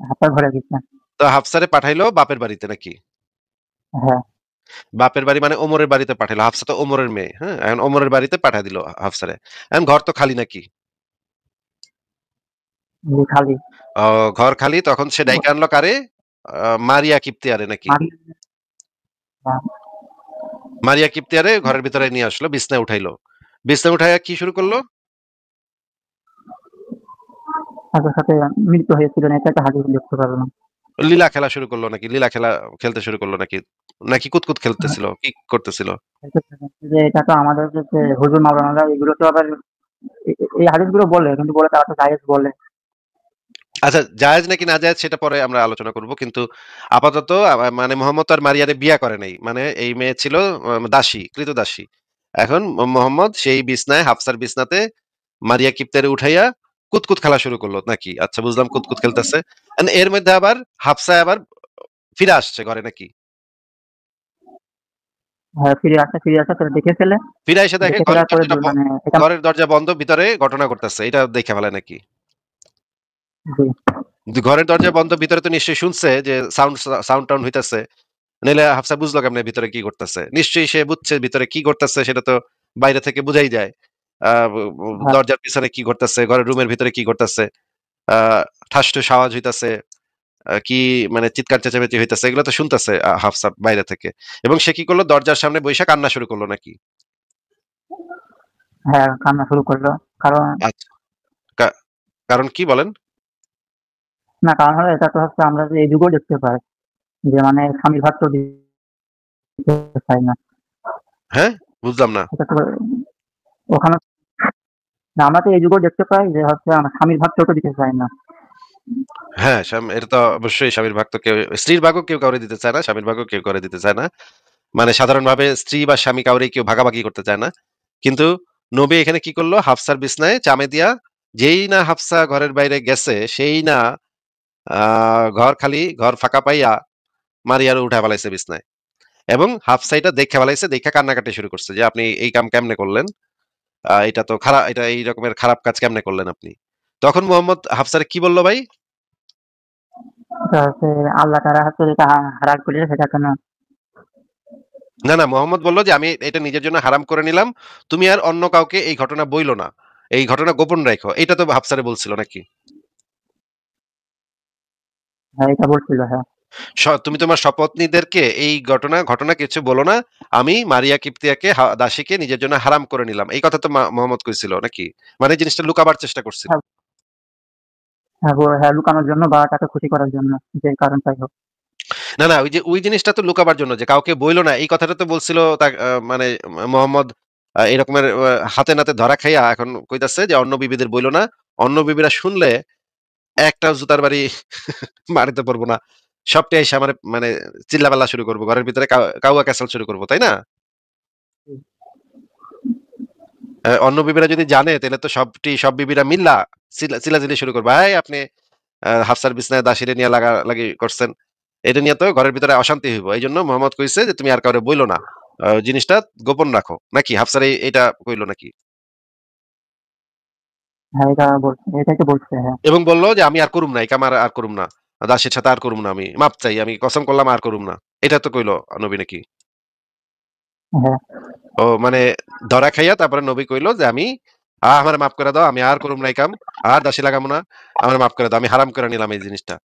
হাফসার ঘরে গেছেন। তো হাফসারে পাঠাইলো বাপের বাড়িতে নাকি? হ্যাঁ, বাপের বাড়ি মানে ওমরের বাড়িতে পাঠাইলো। হাফসা তো ওমরের মেয়ে, হ্যাঁ? এখন ওমরের বাড়িতে পাঠায় দিল হাফসারে। এখন ঘর তো খালি নাকি? যে খালি ঘর খালি, তখন সে ডাইকা আনলো কারে? মারিয়া কিপ্তিয়ারে নাকি? মারি মারিয়া কিপ্তিয়ারে ঘরের ভিতরে নিয়ে আসলো, বিছনায় উঠাইলো। বিছনায় উঠাইয়া কি শুরু করলো? তাদের সাথে মিলিত হয়েছিলেন, এটা একটা হাদিস দেখতে পারলাম। লীলা খেলা শুরু করলো নাকি? লীলা খেলা খেলতে শুরু করলো নাকি? নাকি কুতকুত খেলতেছিল? কি করতেছিল? যে এটা তো আমাদের যে হুজুর মাওলানারা এগুলো তো আবার এই হাদিসগুলো বলে, কিন্তু বলে তারা তো জায়েজ বলে। আচ্ছা, জায়েজ নাকি না জায়েজ সেটা পরে আমরা আলোচনা করব। কিন্তু আপাতত মানে মোহাম্মদ আর মারিয়ারে বিয়া করে নাই। মানে এই মেয়ে ছিল দাসী, ক্রীতদাসী। এখন মোহাম্মদ সেই বিছনায়, হাফসার বিছনাতে মারিয়া কিপ্তেরে উঠাইয়া কুতকুত খেলা শুরু করলো নাকি? আচ্ছা, বুঝলাম, কুতকুত খেলতেছে। এর মধ্যে আবার হাফসা আবার ফিরে আসছে ঘরে নাকি? হ্যাঁ, ফিরে আসে তারা দেখে ফেলে। ফিরে এসে দেখে দেখে ফেলার পরে মানে এটা ঘরের দরজা বন্ধ, ভিতরে ঘটনা করতেছে, এটা দেখে ফেলে নাকি? জি, ঘরের দরজা বন্ধ, ভিতরে তো নিশ্চয়ই শুনছে যে সাউন্ড সাউন্ড টাউন্ড হইতাছে। নাইলে হাফসা বুঝলো কেমনে ভিতরে কি করতেছে? নিশ্চয়ই সে বুঝছে ভিতরে কি করতেছে, সেটা তো বাইরে থেকে বুঝাই যায়। হ্যাঁ, দরজার পিছনে কি করতেছে, ঘরের রুমের ভিতরে কি করতেছে, আহ ঠাস ঠুস আওয়াজ হইতাছে, কি মানে চিৎকার চেঁচামেচি হইতাছে, এগুলো তো শুনতেছে হাফসা বাইরে থেকে। এবং সে কি করলো? দরজার সামনে বইসা কান্না শুরু করলো নাকি? হ্যাঁ, কান্না শুরু করলো। কারণ আচ্ছা। কা কারণ কি বলেন? কারণ হলো এটা তো হচ্ছে আমরা যে এই যুগেও দেখতে পাই যে মানে স্বামীর ভাগ তো দিতে চায় না। হ্যাঁ? বুঝলাম না। এটা তো ওখানে আমরা তো এই যুগেও দেখতে পাই যে হচ্ছে স্বামীর ভাগ কেউ তো দিতে চায় না। হ্যাঁ, এটা তো অবশ্যই স্বামীর ভাগ তো কেউ স্ত্রীর ভাগও কেউ কাউরে দিতে চায় না, স্বামীর ভাগও কেউ কাউরে দিতে চায় না। মানে সাধারণভাবে স্ত্রী বা স্বামী কাউরে কেউ ভাগাভাগি করতে চায় না। কিন্তু নবী এখানে কি করলো? হাফসার বিছনায় চামে দিয়া যেই না হাফসা ঘরের বাইরে গেছে, সেই না আ ঘর ফাঁকা পাইয়া মারিয়ারে উঠায় ফেলাইছে বিছনায়। এবং হাফসা এটা দেইখা ফেলাইছে, দেইখা কান্নাকাটি শুরু করছে যে, "আপনি এই কাম কেমনে করলেন? এটা তো এটা এই রকমের খারাপ কাজ কেমনে করলেন আপনি?" তখন মোহাম্মদ হাফসারে কি বলল ভাই? এটা হচ্ছে আল্লাহ তাআলা হচ্ছে যেটা হারাম করেছে সেটা কেন না, মোহাম্মদ বলল যে, "আমি এটা নিজের জন্য হারাম করে নিলাম। তুমি আর অন্য কাউকে এই ঘটনা বইলো না। এই ঘটনা গোপন রাইখো।" এইটা তো হাফসারে বলছিল নাকি? হ্যাঁ, এটা বলছিল হ্যাঁ। তুমি তোমার সপত্নীদেরকে এই ঘটনা কিছু বলো না। আমি মারিয়া কিপ্তিয়াকে দাসীকে নিজের জন্য হারাম করে নিলাম। এই কথা তো মোহাম্মদ কইছিল নাকি? মানে জিনিসটা লুকাবার চেষ্টা করছিল। হ্যাঁ, হ্যাঁ, লুকানোর জন্য বা তাকে খুশি করার জন্য যে কারণটাই হোক। না, ওই জিনিসটা তো লুকাবার জন্য যে কাউকে বইলো না। এই কথাটা তো বলছিল মানে মোহাম্মদ এরকমের হাতে নাতে ধরা খাইয়া এখন কইতাছে যে অন্য বিবিদের বইলো না। অন্য বিবিরা শুনলে একটাও জুতার বাড়ি মারিতে পারবো না। সবটাই এসে আমারে মানে চিল্লাপাল্লা শুরু করব। ঘরের ভিতরে কাউয়া ক্যাসেল শুরু করব। তাই না? অন্য বিবিরা যদি জানে তাহলে তো সব বিবিরা মিল্লা চিল্লাচিল্লি শুরু করবে। "এই আপনি হাফসার বিছনায় দাসীরে নিয়া লাগালাগি করছেন।" এটা নিয়ে তো ঘরের ভিতরে অশান্তি হইব। এইজন্য মোহাম্মদ কইছে যে, "তুমি আর কাউরে বইলো না। জিনিসটা গোপন রাখো।" নাকি? হাফসার এইটা কইলো নাকি? হ্যাঁ, এটাই তো বলছে হ্যাঁ। এবং বলল যে, "আমি আর করুম না। এই কাম আর করুম না। দাসীর সাথে আর করুম না আমি। মাপ চাই। আমি কসম করলাম আর করুম না।" এটা তো কইলো নবী নাকি? হ্যাঁ, ও মানে ধরা খাইয়া তারপরে নবী কইলো যে, "আমি আমারে মাফ করে দাও। আমি আর করুম না এই কাম। আর দাসী লাগামু না। আমারে মাফ করে দাও। আমি হারাম করে নিলাম এই জিনিসটা।"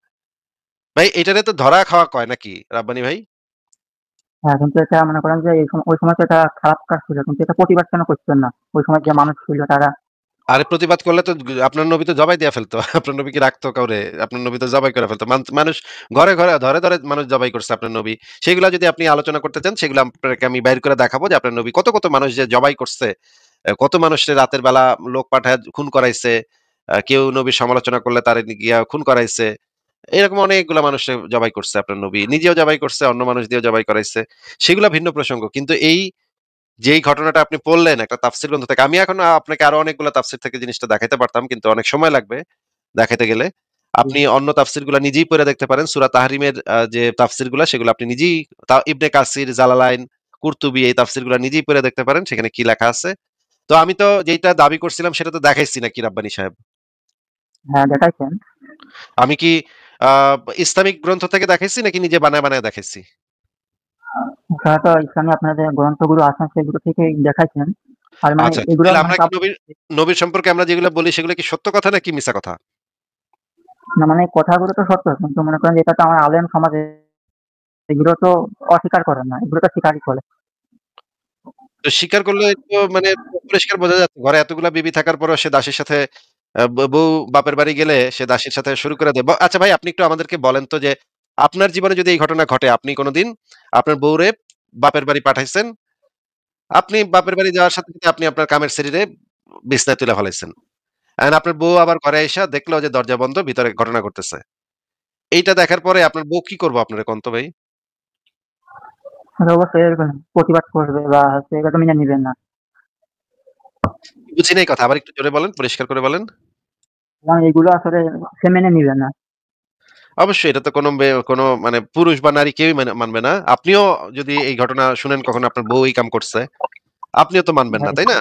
ভাই এটারে তো ধরা খাওয়া কয় নাকি রাব্বানী ভাই? হ্যাঁ, কিন্তু এটা মনে করেন যে ওই সময় তো এটা খারাপ কাজ ছিল। কিন্তু এটা প্রতিবাদ কেন করছেন না? ওই সময় যে মানুষ ছিল তারা আরে প্রতিবাদ করলে তো আপনার নবী তো জবাই দিয়া ফেলতো। আপনার নবী কি রাখতো কাউরে? আপনার নবী তো জবাই করে ফেলতো। মানুষ ঘরে ধরে মানুষ জবাই করছে আপনার নবী। সেগুলা যদি আপনি আলোচনা করতে চান সেগুলো আপনাকে আমি বাইর করে দেখাবো যে আপনার নবী কত মানুষ যে জবাই করছে। কত মানুষরে রাতের বেলা লোক পাঠায় খুন করাইছে। কেউ নবীর সমালোচনা করলে তারে গিয়া খুন করাইছে। এরকম অনেকগুলা মানুষরে জবাই করছে আপনার নবী। নিজেও জবাই করছে, অন্য মানুষ দিয়েও জবাই করাইছে। সেগুলা ভিন্ন প্রসঙ্গ। কিন্তু যেই ঘটনাটা আপনি পড়লেন একটা তাফসীর গ্রন্থ থেকে, আমি এখন আপনাকে আরো অনেকগুলা তাফসীর থেকে জিনিসটা দেখাইতে পারতাম কিন্তু অনেক সময় লাগবে দেখাইতে গেলে। আপনি অন্য তাফসীরগুলা নিজেই পড়ে দেখতে পারেন। সূরা তাহরিমের যে তাফসীরগুলা সেগুলো আপনি নিজেই ইবনে কাসির, জালালাইন, কুরতুবী এই তাফসীরগুলা নিজেই পড়ে দেখতে পারেন। সেখানে কি লেখা আছে। তো আমি তো যেইটা দাবি করছিলাম সেটা তো দেখাইছি নাকি রাব্বানী সাহেব? হ্যাঁ, দেখাইছেন। আমি কি আ ইসলামিক গ্রন্থ থেকে দেখাইছি নাকি নিজে বানায় দেখাইছি? এছাড়া তো ইসলামী আপনার যে গ্রন্থগুলো আছে সেগুলো থেকেই দেখাইছেন। আর মানে আচ্ছা, এগুলো তাহলে মানে আমরা কি নবীর সম্পর্কে আমরা যেগুলো বলি সেগুলো কি সত্য কথা নাকি মিছা কথা? না মানে কথাগুলো তো সত্য। কিন্তু মনে করেন যে এটা তো আমার আলেম সমাজে এগুলো তো অস্বীকার করে না। এগুলো তো স্বীকারই করে। তো স্বীকার করলে তো মানে পরিষ্কার বোঝা যাচ্ছে ঘরে এতগুলা বিবি থাকার পরেও সে দাসীর সাথে বউ বাপের বাড়ি গেলে সে দাসীর সাথে শুরু করে দেয়। আচ্ছা ভাই আপনি একটু আমাদেরকে বলেন তো যে আপনার জীবনে যদি এই ঘটনা ঘটে আপনি কোনদিন আপনার বউরে বাপের বাড়ি পাঠাইছেন। আপনি বাপের বাড়ি যাওয়ার সাথে আপনি আপনার কামের শরীরে বিছনায় তুলে ফেলাইছেন। আপনার বউ আবার ঘরে আইসা দেখলো যে দরজা বন্ধ ভিতরে ঘটনা ঘটতেছে। এইটা দেখার পরে আপনার বউ কি করবো আপনারে কোন তো ভাই? তাহলে অবশ্যই প্রতিবাদ করবে বা হচ্ছে এটা তো মেনে নিবেন না। বুঝি নাই কথা। আবার একটু জোরে বলেন, পরিষ্কার করে বলেন। এবং এগুলো আসলে সে মেনে নিবে না। অবশ্যই এটা তো কোনো মানে পুরুষ বা নারী কেউই মানবে না। আপনিও যদি এই ঘটনা শুনেন কখনো আপনার বউ এই কাম করছে, আপনিও তো মানবেন না, হ্যাঁ, তাই না?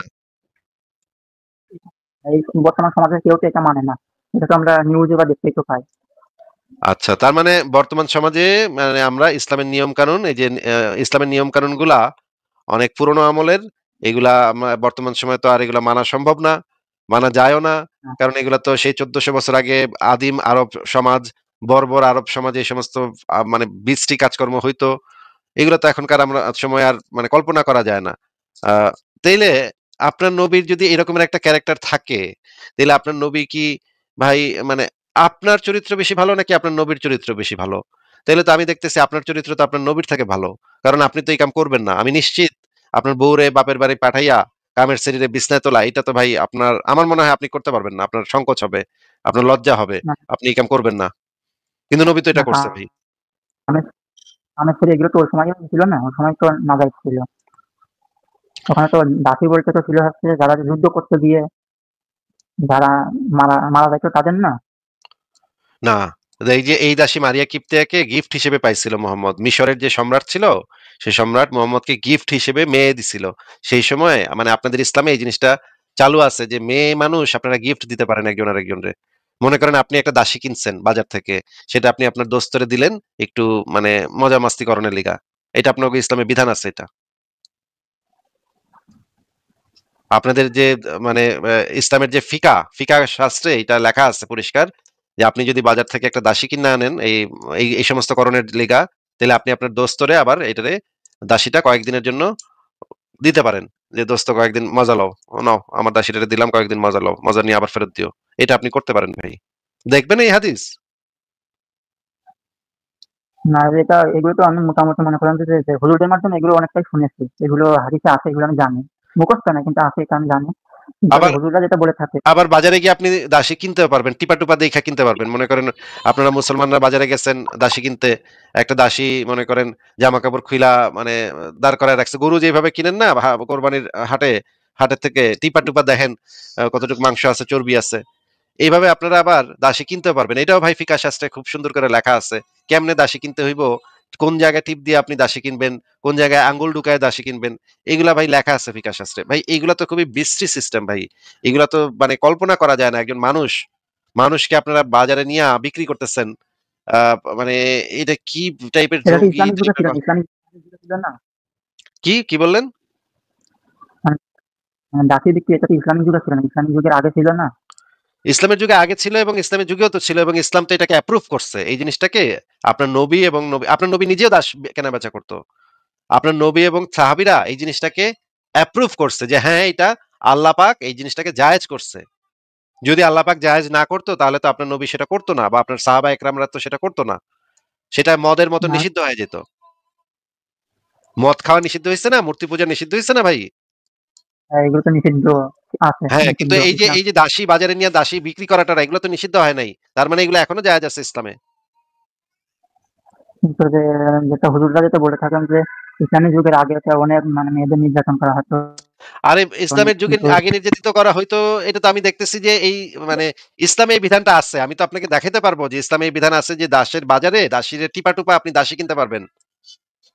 এই বর্তমান সমাজে কেউ তো এটা মানে না। এটা তো আমরা নিউজে বা দেখতেই তো পাই। আচ্ছা, তার মানে বর্তমান সমাজে মানে আমরা ইসলামের নিয়ম-কানুন এই যে ইসলামের নিয়ম-কানুনগুলা অনেক পুরনো আমলের। এগুলা বর্তমান সময়ে তো আর এগুলা মানা সম্ভব না। মানা যায়ও না। হ্যাঁ, কারণ এগুলা তো সেই ১৪০০ বছর আগে আদিম আরব সমাজ, বর্বর আরব সমাজে এই সমস্ত মানে বিশ্রী কাজকর্ম হইতো। এগুলো তো এখনকার আমরা সময় আর মানে কল্পনা করা যায় না। আ তাইলে আপনার নবীর যদি এরকমের একটা ক্যারেক্টার থাকে, তাহলে আপনার নবী কি ভাই মানে আপনার চরিত্র বেশি ভালো নাকি আপনার নবীর চরিত্র বেশি ভালো? তাইলে তো আমি দেখতেছি আপনার চরিত্র তো আপনার নবীর থেকে ভালো। কারণ আপনি তো এই কাম করবেন না। আমি নিশ্চিত আপনার বউরে বাপের বাড়ি পাঠাইয়া কামের শরীরে বিছনায় তোলা এটা তো ভাই আপনার আমার মনে হয় আপনি করতে পারবেন না। আপনার সংকোচ হবে, আপনার লজ্জা হবে। না আপনি এই কাম করবেন না। কিন্তু নবী তো না এটা করছে ভাই। কামের কামের ছেলে এগুলো তো ওই সময় ছিল না, ওই সময় তো নাজায়েজ ছিল। ওখানে তো দাসী বলতে তো ছিল হচ্ছে যারা যুদ্ধ করতে গিয়ে যারা মারা মারা যাইতো তাদের না। না, এই যে এই দাসী মারিয়া কিপ্তিয়াকে গিফট হিসেবে পাইছিল মোহাম্মদ। মিশরের যে সম্রাট ছিল, সেই সম্রাট মোহাম্মদকে গিফট হিসেবে মেয়ে দিছিল। সেই সময় মানে আপনাদের ইসলামে এই জিনিসটা চালু আছে যে মেয়ে মানুষ আপনারা গিফট দিতে পারেন একজন আরেকজনরে। মনে করেন আপনি একটা দাসী কিনছেন বাজার থেকে, সেটা আপনি আপনার দোস্তরে দিলেন একটু মানে মজা মাস্তি করণের লিগা। এটা আপনার ইসলামে বিধান আছে এটা। আপনাদের যে মানে ইসলামের যে ফিকা শাস্ত্রে এটা লেখা আছে পরিষ্কার যে আপনি যদি বাজার থেকে একটা দাসী কিনে আনেন এই এই এই সমস্ত করণের লিগা, তাহলে আপনি আপনার দোস্তরে আবার এটারে দাসীটা কয়েকদিনের জন্য দিতে পারেন। যে দোস্ত কয়েকদিন মজা লও, ও নাও আমার দাসীটারে দিলাম কয়েকদিন মজা লও, মজা নিয়ে আবার ফেরত দিও। এটা আপনি করতে পারেন ভাই। দেখবেন এই হাদিস। না এটা এগুলো তো আমি মোটামুটি মনে করেন যে হুজুরদের মাধ্যমে এগুলো অনেকটাই শুনেছি, এগুলো হাদিসে আছে, এগুলো আমি জানি, মুখস্থ না কিন্তু আছে, এটা আমি জানি। কিন্তু ওই যে আবার হুজুররা যেটা বলে থাকে আবার বাজারে গিয়ে আপনি দাসী কিনতেও পারবেন, টিপা টুপা দেখা কিনতে পারবেন। মনে করেন আপনারা মুসলমানরা বাজারে গেছেন দাসী কিনতে, একটা দাসী মনে করেন জামা কাপড় খুইলা মানে দাঁড় করায় রাখছে, গরু যেভাবে কিনেন না কোরবানির হাটে, হাটের থেকে টিপা টুপা দেখেন কতটুকু মাংস আছে চর্বি আছে, এইভাবে আপনারা আবার দাসী কিনতে পারবেন। এটাও ভাই ফিকাহ শাস্ত্রে খুব সুন্দর করে লেখা আছে কেমনে দাসী কিনতে হইব, কোন জায়গায় টিপ দিয়ে আপনি দাসী কিনবেন, কোন জায়গায় আঙ্গুল ঢুকায় দাসী কিনবেন, এগুলা ভাই লেখা আছে ফিকাহ শাস্ত্রে। ভাই এগুলা তো খুবই বিশ্রী সিস্টেম ভাই। এগুলা তো মানে কল্পনা করা যায় না। একজন মানুষকে আপনারা বাজারে নিয়ে বিক্রি করতেছেন। মানে এটা কি টাইপের এটা তো জঙ্গি ইসলামিক যুগে টাইপের ছিল, ইসলামিক যুগে ছিল না, কি কি বললেন? মানে দাসী বিক্রি, এটা তো ইসলামিক যুগে ছিল না, ইসলামিক যুগের আগে ছিল না। ইসলামের যুগে আগে ছিল এবং ইসলামের যুগেও তো ছিল এবং ইসলাম তো এটাকে অ্যাপ্রুভ করছে এই জিনিসটাকে। আপনার নবী এবং নবী আপনার নবী নিজেও দাস কেনা বেচা করতো। আপনার নবী এবং সাহাবীরা এই জিনিসটাকে অ্যাপ্রুভ করছে যে হ্যাঁ এটা আল্লাহ পাক এই জিনিসটাকে জায়েজ করছে। যদি আল্লাহ পাক জায়েজ না করতো তাহলে তো আপনার নবী সেটা করতো না বা আপনার সাহাবা একরামরা তো সেটা করতো না। সেটা মদের মতো না নিষিদ্ধ হয়ে যেত। মদ খাওয়া নিষিদ্ধ হয়েছে না, মূর্তি পূজা নিষিদ্ধ হয়েছে না ভাই? এগুলো তো নিষিদ্ধ আছে, হ্যাঁ, কিন্তু নিষিদ্ধ এই যে ইসলাম। এই যে দাসী বাজারে নিয়ে দাসী বিক্রি করাটা এগুলো তো নিষিদ্ধ হয় নাই। তার মানে এগুলো এখনো জায়েজ আছে ইসলামে। কিন্তু যে যেটা হুজুররা যেটা বলে থাকেন যে ইসলামিক যুগের আগে তো অনেক মানে মেয়েদের নির্যাতন করা হতো আরে অনেক, ইসলামের যুগে কিন্তু আগে নির্যাতিত করা হয়তো এটা তো আমি দেখতেছি যে এই মানে ইসলামে এই বিধানটা আছে। আমি তো আপনাকে দেখাতে পারবো যে ইসলামে এই বিধান আছে যে দাসের বাজারে দাসীর টিপা টুপা আপনি দাসী কিনতে পারবেন।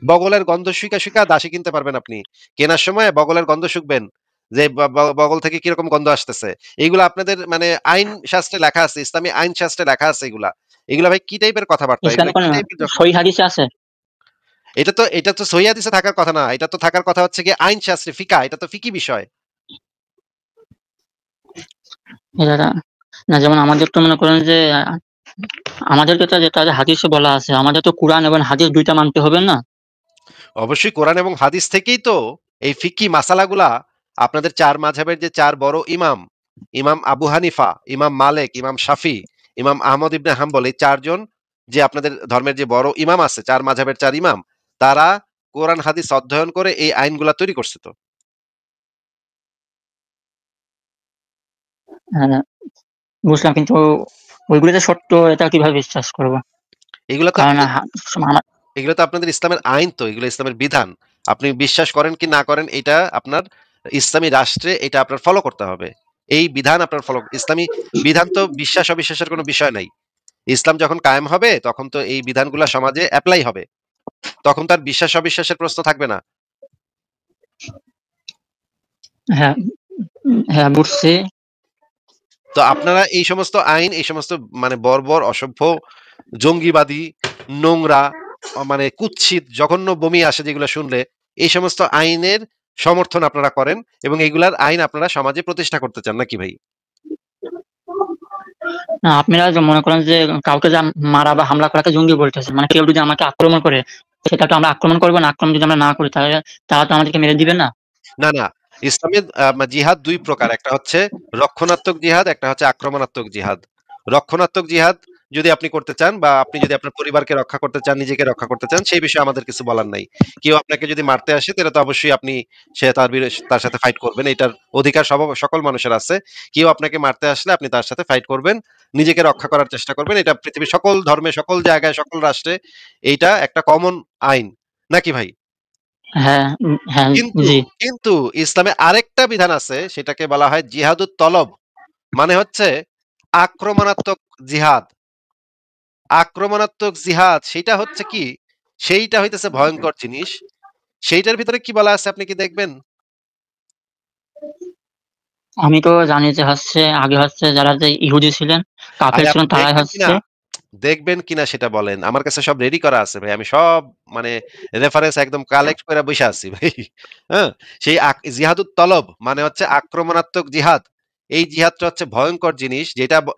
বগলের গন্ধ শুইকা শুইকা দাসী কিনতে পারবেন আপনি। কেনার সময় বগলের গন্ধ শুকবেন যে বগল থেকে কিরকম গন্ধ আসতেছে। এইগুলা আপনাদের মানে আইন শাস্ত্রে লেখা আছে, ইসলামী আইন শাস্ত্রে লেখা আছে এগুলা। এগুলা ভাই কি টাইপের কথাবার্তা, এগুলা ইসলামে কোন কি টাইপের সহি হাদিসে আছে? এটা তো সহিহ হাদিসে থাকার কথা না। এটা তো থাকার কথা হচ্ছে কি আইন শাস্ত্রে ফিকা, এটা তো ফিকি বিষয়। এটা না, যেমন আমাদের তো মনে করেন যে আমাদের যেটা হাদিসে বলা আছে, আমাদের তো কোরআন এবং হাদিস দুইটা মানতে হবে না? অবশ্যই কোরআন এবং হাদিস থেকেই তো এই ফিকি মাসালাগুলা আপনাদের চার মাযহাবের যে চার বড় ইমাম, ইমাম আবু হানিফা, ইমাম মালিক, ইমাম শাফি, ইমাম আহমদ ইবনে হাম্বল, এই চারজন যে আপনাদের ধর্মের যে বড় ইমাম আছে, চার মাযহাবের চার ইমাম, তারা কোরআন হাদিস অধ্যয়ন করে এই আইনগুলা তৈরি করছে তো। হ্যাঁ, বুঝলাম, কিন্তু ওইগুলো যে সত্য এটা কিভাবে বিশ্বাস করবো? এগুলা তো কারণ এগুলো তো আপনাদের ইসলামের আইন তো, এগুলো ইসলামের বিধান। আপনি বিশ্বাস করেন কি না করেন এটা আপনার ইসলামী রাষ্ট্রে এটা আপনার ফলো করতে হবে। এই বিধান আপনার ফলো ইসলামী বিধান তো বিশ্বাস অবিশ্বাসের কোনো বিষয় নাই। ইসলাম যখন কায়েম হবে তখন তো এই বিধানগুলা সমাজে অ্যাপ্লাই হবে। তখন তার বিশ্বাস অবিশ্বাসের প্রশ্ন থাকবে না। হ্যাঁ, হ্যাঁ বুঝছি। তো আপনারা এই সমস্ত আইন, এই সমস্ত মানে বর্বর, অসভ্য, জঙ্গিবাদী, নোংরা, মানে কুৎসিত, জঘন্য বমি আসে যেগুলো শুনলে, এই সমস্ত আইনের সমর্থন আপনারা করেন এবং এইগুলার আইন আপনারা সমাজে প্রতিষ্ঠা করতে চান নাকি ভাই? না, আপনারা যে মনে করেন যে কাউকে যা মারা বা হামলা করাকে জঙ্গি বলতেছে, মানে কেউ যদি আমাকে আক্রমণ করে সেটা তো আমরা আক্রমণ করবো না, আক্রমণ যদি আমরা না করি তাহলে তারা তো আমাদেরকে মেরে দিবে না? না, না। ইসলামে জিহাদ ২ প্রকার। একটা হচ্ছে রক্ষণাত্মক জিহাদ, একটা হচ্ছে আক্রমণাত্মক জিহাদ। রক্ষণাত্মক জিহাদ যদি আপনি করতে চান বা আপনি যদি আপনার পরিবারকে রক্ষা করতে চান, নিজেকে রক্ষা করতে চান, সেই বিষয়ে আমাদের কিছু বলার নাই। কেউ আপনাকে যদি মারতে আসে তাহলে তো অবশ্যই আপনি তার সাথে ফাইট করবেন। এটার অধিকার সকল মানুষের আছে। কেউ আপনাকে মারতে আসলে আপনি তার সাথে ফাইট করবেন। নিজেকে রক্ষা করার চেষ্টা করবেন। এটা পৃথিবীর সকল ধর্মে, সকল জায়গায়, সকল রাষ্ট্রে এইটা একটা কমন আইন। নাকি ভাই? হ্যাঁ, হ্যাঁ, কিন্তু জি। কিন্তু ইসলামে আরেকটা বিধান আছে, সেটাকে বলা হয় জিহাদুত তলব। মানে হচ্ছে আক্রমণাত্মক জিহাদ। আক্রমণাত্মক জিহাদ সেইটা হচ্ছে কি? সেইটা হইতেছে ভয়ংকর জিনিস। সেইটার ভিতরে কি বলা আছে আপনি কি দেখবেন? আমি তো জানি যে হচ্ছে আগে হচ্ছে যারা যে ইহুদি ছিলেন, কাফের আরে আপনি ছিলেন তারাই দেখবেন কিনা? হচ্ছে দেখবেন কিনা সেটা বলেন। আমার কাছে সব রেডি করা আছে ভাই। আমি সব মানে রেফারেন্স একদম কালেক্ট করে বইসা আছি ভাই। হ্যাঁ? সেই জিহাদুত তলব মানে হচ্ছে আক্রমণাত্মক জিহাদ। এই জিহাদটা হচ্ছে ভয়ংকর জিনিস,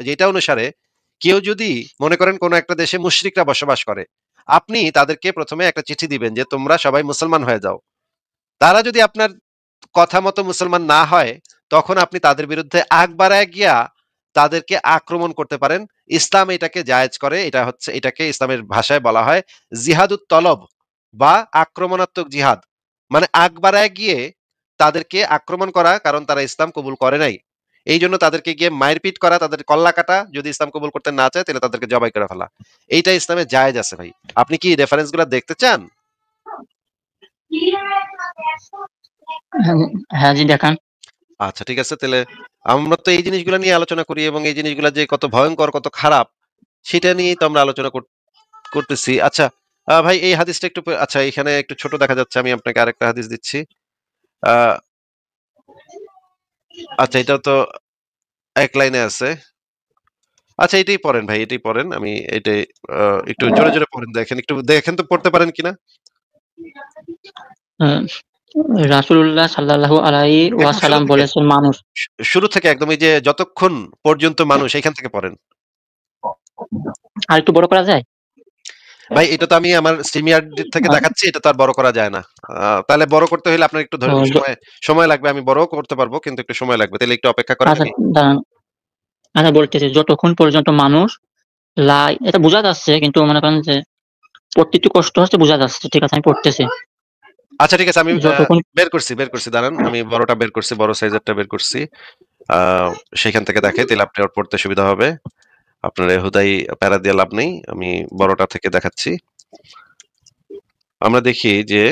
যেটা অনুসারে কেউ যদি মনে করেন কোন একটা দেশে মুশরিকরা বসবাস করে, আপনি তাদেরকে ১ম এ একটা চিঠি দিবেন যে তোমরা সবাই মুসলমান হয়ে যাও। তারা যদি আপনার কথা মতো মুসলমান না হয়, তখন আপনি তাদের বিরুদ্ধে আগ বাড়ায় গিয়া তাদেরকে আক্রমণ করতে পারেন। ইসলাম এটাকে জায়েজ করে। এটাকে ইসলামের ভাষায় বলা হয় জিহাদুত তলব বা আক্রমণাত্মক জিহাদ। মানে আগ বাড়ায় গিয়ে তাদেরকে আক্রমণ করা, কারণ তারা ইসলাম কবুল করে নাই। এইজন্য তাদেরকে গিয়ে মারপিট করা, তাদের কল্লা কাটা, যদি ইসলাম কবুল করতে না চায় তাহলে তাদেরকে জবাই করে ফেলা। এইটা ইসলামে জায়েজ আছে ভাই। আপনি কি রেফারেন্স গুলা দেখতে চান? হ্যাঁ, হ্যাঁ, জি দেখান। আচ্ছা, ঠিক আছে। তাহলে আমরা তো এই জিনিসগুলা নিয়ে আলোচনা করি এবং এই জিনিসগুলা যে কত ভয়ংকর, কত খারাপ সেটা নিয়েই তো আমরা আলোচনা করতেছি। আচ্ছা, ভাই এই হাদিসটা একটু আচ্ছা এখানে একটু ছোট দেখা যাচ্ছে। আমি আপনাকে আরেকটা হাদিস দিচ্ছি। আ আচ্ছা, এটাও তো এক লাইনে আছে। আচ্ছা, এটাই পড়েন ভাই, এটাই পড়েন। আমি এটাই আ একটু জোরে, জোরে পড়েন, দেখেন। একটু দেখেন তো পড়তে পারেন কিনা? আহ, রাসূলুল্লাহ সাল্লাল্লাহু আলাইহি একদম শুরু ওয়াসাল্লাম থেকে, বলেছেন মানুষ শুরু থেকে একদম এই যে যতক্ষণ পর্যন্ত মানুষ, এখান থেকে পড়েন। আরেকটু বড় করা যায়? ভাই এটা তো আমি আমার সিনিয়রদের থেকে আ দেখাচ্ছি, এটা তো আর বড় করা যায় না। তাহলে বড় করতে হইলে আপনার একটু ও সময় লাগবে। আমি বড়ও করতে পারবো কিন্তু একটু সময় লাগবে। তাহলে একটু অপেক্ষা করেন আচ্ছা আমি। দাঁড়ান। আচ্ছা বলতেছি যতক্ষণ পর্যন্ত মানুষ এটা বোঝা যাচ্ছে কিন্তু মনে করেন যে পড়তে কষ্ট হচ্ছে বোঝা যাচ্ছে। ঠিক আছে আমি পড়তেছি। আচ্ছা, ঠিক আছে। আমি যতক্ষণ বের করছি দাঁড়ান। আমি বড়টা বের করছি, বড় সাইজেরটা বের করছি। আ সেখান থেকে দেখাই, তাহলে আপনার পড়তে সুবিধা হবে। আপনার হুদাই প্যারা দিয়ে লাভ নেই। আমি বড়টা থেকে দেখাচ্ছি। আমরা দেখি যে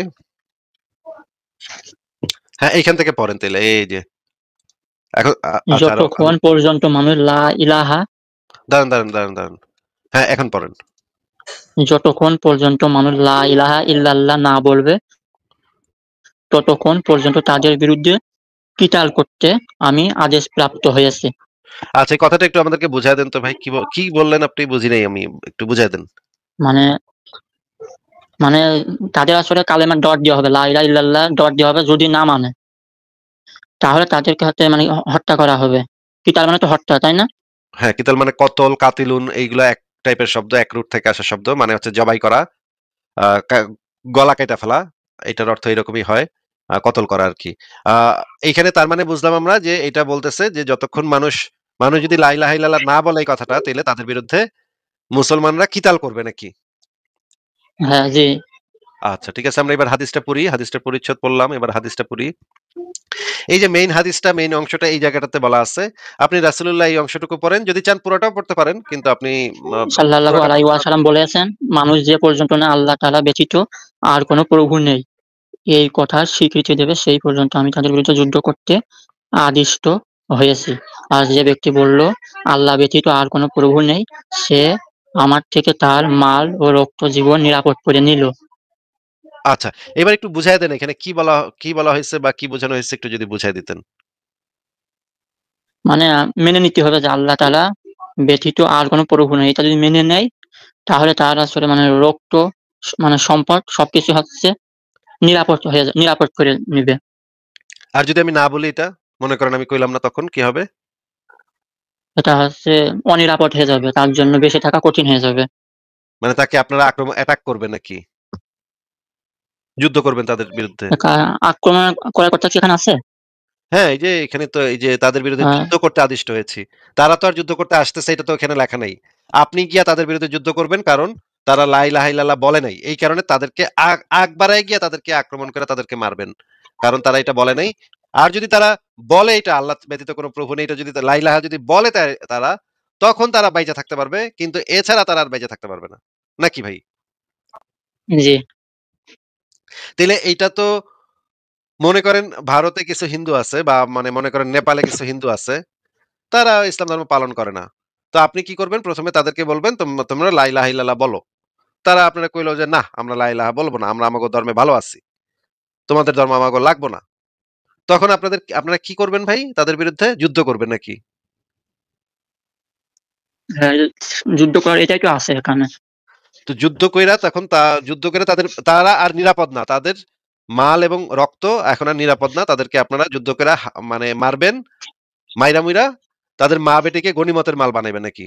হ্যাঁ, এইখান থেকে পড়েন তাইলে। এই যে এখন আচ্ছা যতক্ষণ পর্যন্ত মানুষ লা ইলাহা দাঁড়ান। হ্যাঁ, এখন পড়েন। যতক্ষণ পর্যন্ত মানুষ লা ইলাহা ইল্লাল্লাহ না বলবে ততক্ষণ পর্যন্ত তাদের বিরুদ্ধে কিতাল করতে আমি আদেশ প্রাপ্ত হয়েছি। আচ্ছা, এই কথাটা একটু আমাদেরকে বুঝায় দেন তো ভাই। কি বললেন আপনি? বুঝি নাই আমি। একটু বুঝায় দেন। মানে মানে তাদের আসলে কালেমার ডট দেওয়া হবে। লা ইলাহা ইল্লাল্লাহ ডট দেওয়া হবে। যদি না মানে তাহলে তাদেরকে হচ্ছে মানে হত্যা করা হবে। কিতাল মানে তো হত্যা, তাই না? হ্যাঁ, কিতাল মানে কতল, কাতিলুন এইগুলা এক টাইপের শব্দ, এক রুট থেকে আসা শব্দ। মানে হচ্ছে জবাই করা, আ কা গলা কেটে ফেলা। এটার অর্থ এরকমই হয়। কতল করা আরকি। আ এইখানে তার মানে বুঝলাম আমরা যে এটা বলতেছে যে যতক্ষণ মানুষ যদি লা ইলাহা ইল্লাল্লাহ না বলে এই কথাটা, তাইলে তাদের বিরুদ্ধে মুসলমানরা কিতাল করবে নাকি? হ্যাঁ, জি। আচ্ছা, ঠিক আছে। আমরা এবার হাদিসটা পড়ি। হাদিসটার পরিচ্ছেদ পড়লাম। এবার হাদিসটা পড়ি। এই যে মেইন অংশটা এই জায়গাটাতে বলা আছে। আপনি রাসূলুল্লাহ এই অংশটুকু পড়েন। যদি চান পুরোটাও পড়তে পারেন। কিন্তু আপনি আ সাল্লাল্লাহু পুরোটা আলাইহি পড়তে পারবেন ওয়াসাল্লাম না। বলেছেন, মানুষ যে পর্যন্ত না আল্লাহ তাআলা ব্যতীত আর কোন প্রভু নেই এই কথার স্বীকৃতি দেবে সেই পর্যন্ত আমি তাদের বিরুদ্ধে যুদ্ধ করতে আদিষ্ট হয়েছি। আর যে ব্যক্তি বলল আল্লাহ ব্যতীত আর কোন প্রভু নেই সে আমার থেকে তার মাল ও রক্ত জীবন নিরাপদ করে নিল। আচ্ছা, এবার একটু বুঝায় দেন এখানে কি বলা হয়েছে বা কি বোঝানো হয়েছে একটু যদি বুঝায় দিতেন। মানে মেনে নিতে হবে যে আল্লাহ তাআলা ব্যতীত আর কোন প্রভু নেই। এটা যদি মেনে নেয় তাহলে তার আসলে মানে রক্ত মানে সম্পদ সবকিছু হচ্ছে নিরাপদ করে নিবে। আর যদি আমি না বলি এটা? মনে করেন আমি কইলাম না, তখন কি হবে? এটা হচ্ছে অনিরাপদ হয়ে যাবে। তার জন্য বেঁচে থাকা কঠিন হয়ে যাবে। মানে তাকে আপনারা অ্যাটাক করবেন নাকি? যুদ্ধ করবেন তাদের বিরুদ্ধে? আক্রমণ করার কথা কি এখানে আছে? হ্যাঁ, এই যে এখানে তো এই যে তাদের বিরুদ্ধে হ্যাঁ, যুদ্ধ করতে আদিষ্ট হয়েছি। তারা তো আর যুদ্ধ করতে আসতেছে এটা তো এখানে লেখা নাই। আপনি গিয়া তাদের বিরুদ্ধে যুদ্ধ করবেন কারণ তারা লা ইলাহা ইল্লাল্লাহ বলে নাই। এই কারণে তাদেরকে আগ বাড়ায় গিয়া তাদেরকে আক্রমণ করে তাদেরকে মারবেন। কারণ তারা এটা বলে নাই। আর যদি তারা বলে এটা আল্লাহ ব্যতীত কোনো প্রভু নেই, এটা যদি লা ইলাহা যদি বলে তারা, তখন তারা বাইচা থাকতে পারবে। কিন্তু এছাড়া তারা আর বাইচা থাকতে পারবে না। নাকি ভাই? জি, তাইলে এইটা তো মনে করেন ভারতে কিছু হিন্দু আছে বা মানে মনে করেন নেপালে কিছু হিন্দু আছে। তারা ইসলাম ধর্ম পালন করে না। তো আপনি কি করবেন? ১ম এ তাদেরকে বলবেন, তোমরা লা ইলাহা ইল্লাল্লাহ বলো।" তারা আপনারে কইল যে, "না, আমরা লা ইলাহা বলব না। আমরা আমাগো ধর্মে ভালো আছি। তোমাদের ধর্ম আমাগো লাগবো না।" তখন আপনারা কি করবেন ভাই? তাদের বিরুদ্ধে যুদ্ধ করবেন নাকি? হ্যাঁ, যুদ্ধ করার এটাই তো আছে এখানে। তো যুদ্ধ কইরা তখন যুদ্ধ করে তারা আর নিরাপদ না। তাদের মাল এবং রক্ত এখন আর নিরাপদ না। তাদেরকে আপনারা যুদ্ধ করে মানে মারবেন, মাইরা-মুইরা তাদের মা-বেটিকে গনিমতের মাল বানাইবেন নাকি?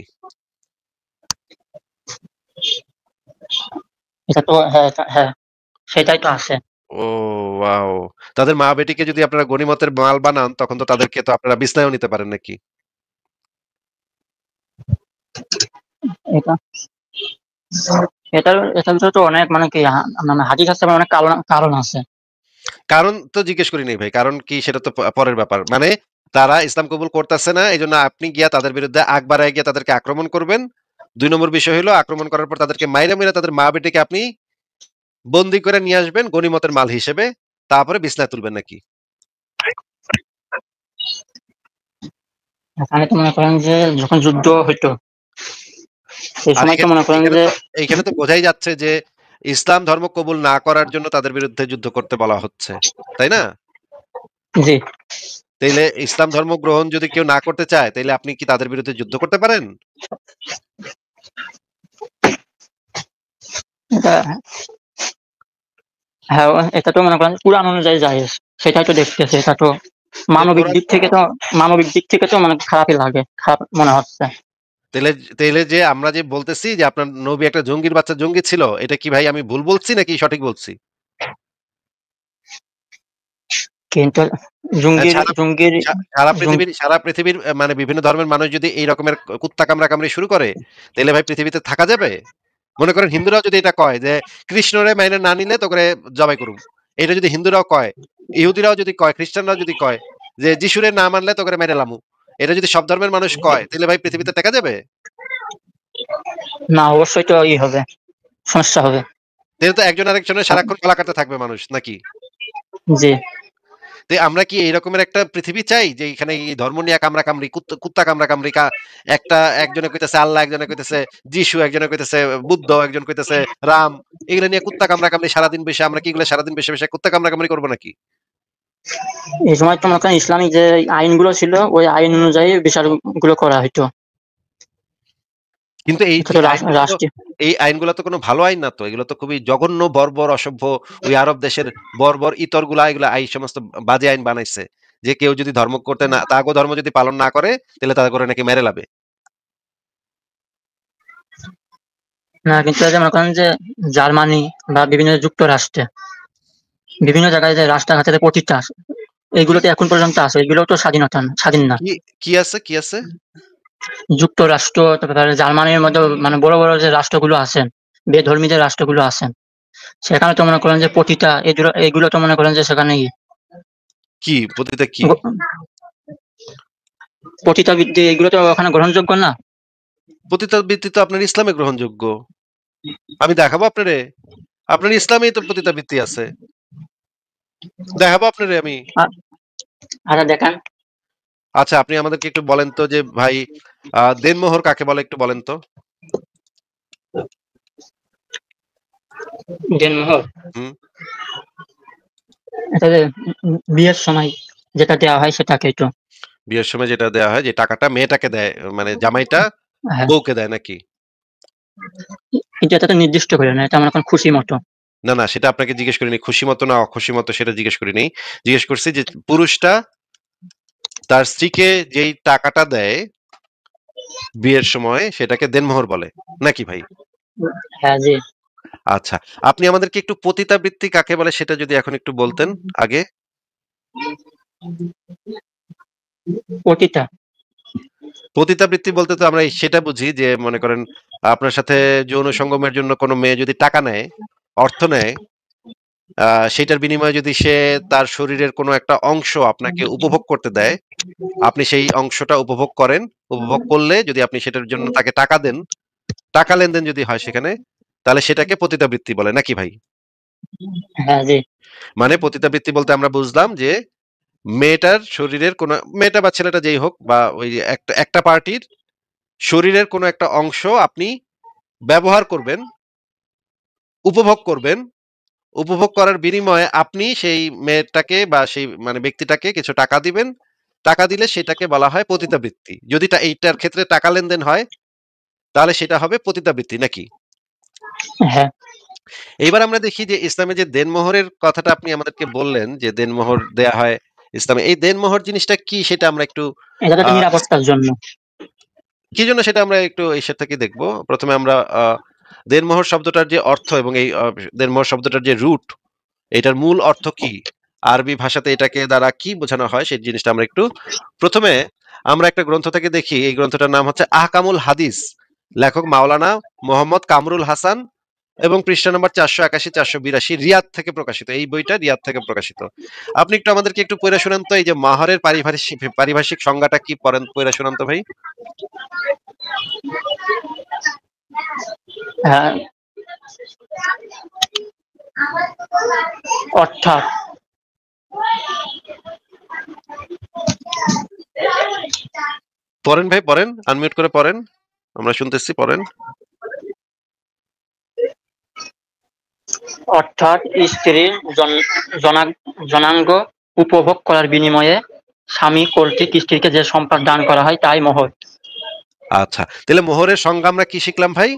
এটা তো হ্যাঁ, সেটাই তো আছে। ও ওয়াও! তাদের মা-বেটিকে যদি আপনারা গনিমতের মাল বানান, তখন তো তাদেরকে তো আপনারা বিছনায়ও নিতে পারেন নাকি? এটা এটার ভিতরে তো অনেক মানে কি মানে হাদীস আছে, মানে অনেক কারণ আছে। কারণ তো জিজ্ঞেস করি নাই ভাই। কারণ কি সেটা তো পরের ব্যাপার। মানে তারা ইসলাম কবুল করতেছে না। এজন্য আপনি গিয়া তাদের বিরুদ্ধে আগ বাড়ায় গিয়া তাদেরকে আক্রমণ করবেন। ২ নম্বর বিষয় হইলো আক্রমণ করার পর তাদেরকে মাইরা তাদের মা-বেটিকে আপনি বন্দী করে নিয়ে আসবেন গনিমতের মাল হিসেবে। তারপরে বিছনায় তুলবেন নাকি? এখানে তো মনে করেন যে যখন যুদ্ধ হইতো, সেই আর সময় তো মনে করেন এখানে যে তো এইখানে তো বোঝাই যাচ্ছে যে ইসলাম ধর্ম কবুল না করার জন্য তাদের বিরুদ্ধে যুদ্ধ করতে বলা হচ্ছে। তাই না? জি, তাইলে ইসলাম ধর্ম গ্রহণ যদি কেউ না করতে চায়, তাইলে আপনি কি তাদের বিরুদ্ধে যুদ্ধ করতে পারেন? এটা হ্যাঁ, এটা তো মনে করেন কুরআন অনুযায়ী জায়েজ। সেটাই তো দেখতেছি। এটা তো যে কোরআন মানবিক দিক থেকে তো মানে খারাপই লাগে। খারাপ মনে হচ্ছে। তাইলে তাইলে যে আমরা যে বলতেছি যে আপনার নবী একটা জঙ্গির বাচ্চা জঙ্গি ছিল, এটা কি ভাই আমি ভুল বলছি নাকি সঠিক বলছি? কিন্তু হ্যাঁ, জঙ্গির জঙ্গির জং সারা পৃথিবীর মানে বিভিন্ন ধর্মের মানুষ যদি এই রকমের কুত্তা কামড়াকামড়ি শুরু করে, তাইলে ভাই পৃথিবীতে থাকা যাবে? মনে করেন হিন্দুরাও যদি এটা কয় যে, "কৃষ্ণরে মাইনে না নিলে তোকে জবাই করুম।" এটা যদি হিন্দুরাও কয়, ইহুদিরাও যদি কয়, খ্রিস্টানরাও যদি কয় যে, "যিশুরে না মানলে তোকে মেরে লামু।" এটা যদি সব ধর্মের মানুষ কয়, তাইলে ভাই পৃথিবীতে টেকা যাবে? না, অবশ্যই তো হবে। সমস্যা হবে। তাহলে তো একজন আরেকজনের সারাক্ষণ গলা কাটতে থাকবে মানুষ নাকি? জি। তো আমরা কি এই রকমের একটা পৃথিবী চাই যে এখানে এই ধর্ম নিয়ে কামড়াকামড়ি, কুত্তা কামড়াকামড়ি, একজনে কইতেছে আল্লাহ, একজনে কইতেছে যিশু, একজনে কইতেছে বুদ্ধ, একজন কইতেছে রাম। এগুলা নিয়ে কুত্তা কামড়াকামড়ি সারাদিন বইসা আমরা কি এগুলা সারাদিন বইসা কুত্তা কামড়াকামড়ি করব নাকি? এই সময় তো মনে করেন ইসলামিক যে আইনগুলো ছিল, ওই আইন অনুযায়ী বিচারগুলো করা হইতো। কিন্তু এটা তো রাষ্ট্রীয়। এই আইনগুলা তো কোনো ভালো আইন না তো। এগুলো তো খুবই জঘন্য, বর্বর, অসভ্য ওই আরব দেশের বর্বর ইতরগুলা এগুলা এই সমস্ত বাজে আইন বানাইছে। যে কেউ যদি ধর্ম করতে না তাগো ধর্ম যদি পালন না করে, তাহলে তাদের করে নাকি মেরে লাবে। না, কিন্তু এই যে মনে করেন যে জার্মানি বা বিভিন্ন যুক্তরাষ্ট্রে বিভিন্ন জায়গায় যে রাস্তাঘাটে যে প্রতিটা এইগুলোতে এখন পর্যন্ত আছে। এগুলো তো স্বাধীন না। কি কি আছে? যুক্তরাষ্ট্র, তারপরে জার্মানির মধ্যে মানে বড় বড় যে রাষ্ট্রগুলো আছেন, বেধর্মী যে রাষ্ট্রগুলো আছেন, সেখানে তো মনে করেন যে প্রতিটা এগুলো তো মনে করেন যে সেখানে কি পতিতা কি? গ- পতিতাবৃত্তি এগুলো তো ওখানে গ্রহণযোগ্য না। পতিতাবৃত্তি তো আপনার ইসলামে গ্রহণযোগ্য। আমি দেখাবো আপনারে। আপনার ইসলামেই তো পতিতাবৃত্তি আছে। দেখাবো আপনারে আমি। আ- আচ্ছা, দেখান। আচ্ছা আপনি আমাদেরকে একটু বলেন তো যে ভাই দেনমোহর কাকে বলে একটু বলেন তো? দেনমোহর, হুম। এটা যে বিয়ের সময় যেটা দেওয়া হয় সেটাকে তো। বিয়ের সময় যেটা দেয়া হয় যে টাকাটা মেয়েটাকে দেয় মানে জামাইটা হ্যাঁ, বউকে দেয় নাকি? কিন্তু এটা তো নির্দিষ্ট করে না, এটা মনে করেন খুশি মতো। না, সেটা আপনাকে জিজ্ঞেস করিনি। খুশি মতো না অখুশি মতো সেটা জিজ্ঞেস করিনি। জিজ্ঞেস করছি যে পুরুষটা তার স্ত্রীকে যেই টাকাটা দেয় বিয়ের সময় সেটাকে দেনমোহর বলে। নাকি ভাই? হ্যাঁ, জি। আচ্ছা। আপনি আমাদেরকে একটু পতিতাবৃত্তি কাকে বলে সেটা যদি এখন একটু বলতেন আগে? পতিতা। পতিতাবৃত্তি বলতে তো আমরা সেটা বুঝি যে মনে করেন আপনার সাথে যৌন সঙ্গমের জন্য কোনো মেয়ে যদি টাকা নেয়, অর্থ নেয়, সেটার বিনিময়ে যদি সে তার শরীরের কোনো একটা অংশ আপনাকে উপভোগ করতে দেয়, আপনি সেই অংশটা উপভোগ করেন। উপভোগ করলে যদি আপনি সেটার জন্য তাকে টাকা দেন, টাকা লেনদেন যদি হয় সেখানে, তাহলে সেটাকে পতিতাবৃত্তি বলে নাকি ভাই? হ্যাঁ জি। মানে পতিতাবৃত্তি বলতে আমরা বুঝলাম যে মেয়েটার শরীরের কোনো, মেয়েটা বা ছেলেটা যেই হোক, বা ওই যে একটা একটা পার্টির শরীরের কোনো একটা অংশ আপনি ব্যবহার করবেন, উপভোগ করবেন। উপভোগ করার বিনিময়ে আপনি সেই মেয়েটাকে বা সেই মানে ব্যক্তিটাকে কিছু টাকা দিবেন। টাকা দিলে সেটাকে বলা হয় পতিতাবৃত্তি। যদি এইটার ক্ষেত্রে টাকা লেনদেন হয়, তাহলে সেটা হবে পতিতাবৃত্তি নাকি? হ্যাঁ, এইবার আমরা দেখি যে ইসলামে যে দেনমোহরের কথাটা আপনি আমাদেরকে বললেন যে দেনমোহর দেয়া হয় ইসলামে। এই দেনমোহর জিনিসটা কি সেটা আমরা একটু এটা তো আহ নিরাপত্তার জন্য। কি জন্য সেটা আমরা একটু এসের থেকে দেখবো। প্রথমে আমরা দেনমোহর শব্দটার যে অর্থ এবং এই দেনমোহর শব্দটার যে রুট, এটার মূল অর্থ কি, আরবি ভাষাতে এটাকে দ্বারা কি বোঝানো হয় সেই জিনিসটা আমরা একটু প্রথমে আমরা একটা গ্রন্থ থেকে দেখি। এই গ্রন্থটার নাম হচ্ছে আহকামুল হাদিস, লেখক মাওলানা মোহাম্মদ কামরুল হাসান, এবং পৃষ্ঠা নম্বর 481 482, রিয়াদ থেকে প্রকাশিত। এই বইটা রিয়াদ থেকে প্রকাশিত। আপনি একটু আমাদেরকে একটু পড়ে শোনান তো এই যে মাহরের পারিভাষিক সংজ্ঞাটা কি, পড়েন পড়ে শোনান তো ভাই। হ্যাঁ, অর্থাৎ পড়েন ভাই, পড়েন, আনমিউট করে পড়েন, আমরা শুনতেছি, পড়েন। অর্থাৎ স্ত্রীর জনাঙ্গ উপভোগ করার বিনিময়ে স্বামী কর্তৃক স্ত্রীকে যে সম্পদ দান করা হয় তাই মোহর। আচ্ছা, তাহলে মোহরের সংজ্ঞা আমরা কি শিখলাম ভাই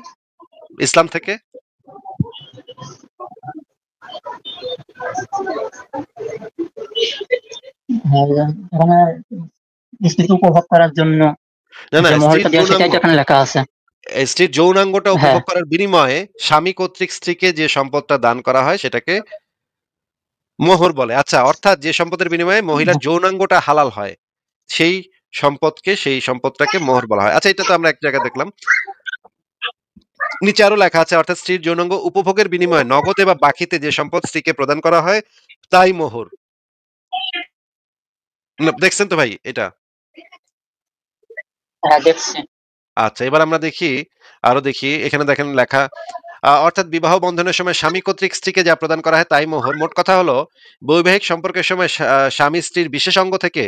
ইসলাম থেকে? হ্যাঁ, এখানে স্ত্রীকে উপভোগ করার জন্য না না, যে মোহরটা স্ত্রীর দেওয়া সেটাই যৌনাঙ্গ, তো এখানে লেখা আছে। স্ত্রীর যৌনাঙ্গটা হ্যাঁ, উপভোগ করার বিনিময়ে স্বামী কর্তৃক স্ত্রীকে যে সম্পদটা দান করা হয় সেটাকে মোহর বলে। আচ্ছা, অর্থাৎ যে সম্পদের বিনিময়ে মহিলার যৌনাঙ্গটা হালাল হয়, সেই সেই সম্পদটাকে মোহর বলা হয়। আচ্ছা, এটা তো আমরা এক জায়গায় দেখলাম। নিচে আরো লেখা আছে, অর্থাৎ স্ত্রীর যৌনাঙ্গ উপভোগের বিনিময়ে নগদে বা বাকিতে যে সম্পদ স্ত্রীকে প্রদান করা হয় তাই মোহর। দেখছেন তো ভাই এটা? হ্যাঁ দেখছি। আচ্ছা, এবার আমরা দেখি, আরো দেখি, এখানে দেখেন লেখা, অর্থাৎ বিবাহ বন্ধনের সময় স্বামী কর্তৃক স্ত্রীকে যা প্রদান করা হয় তাই মোহর। মোট কথা হলো বৈবাহিক সম্পর্কের সময় স্বামী স্ত্রীর বিশেষ অঙ্গ থেকে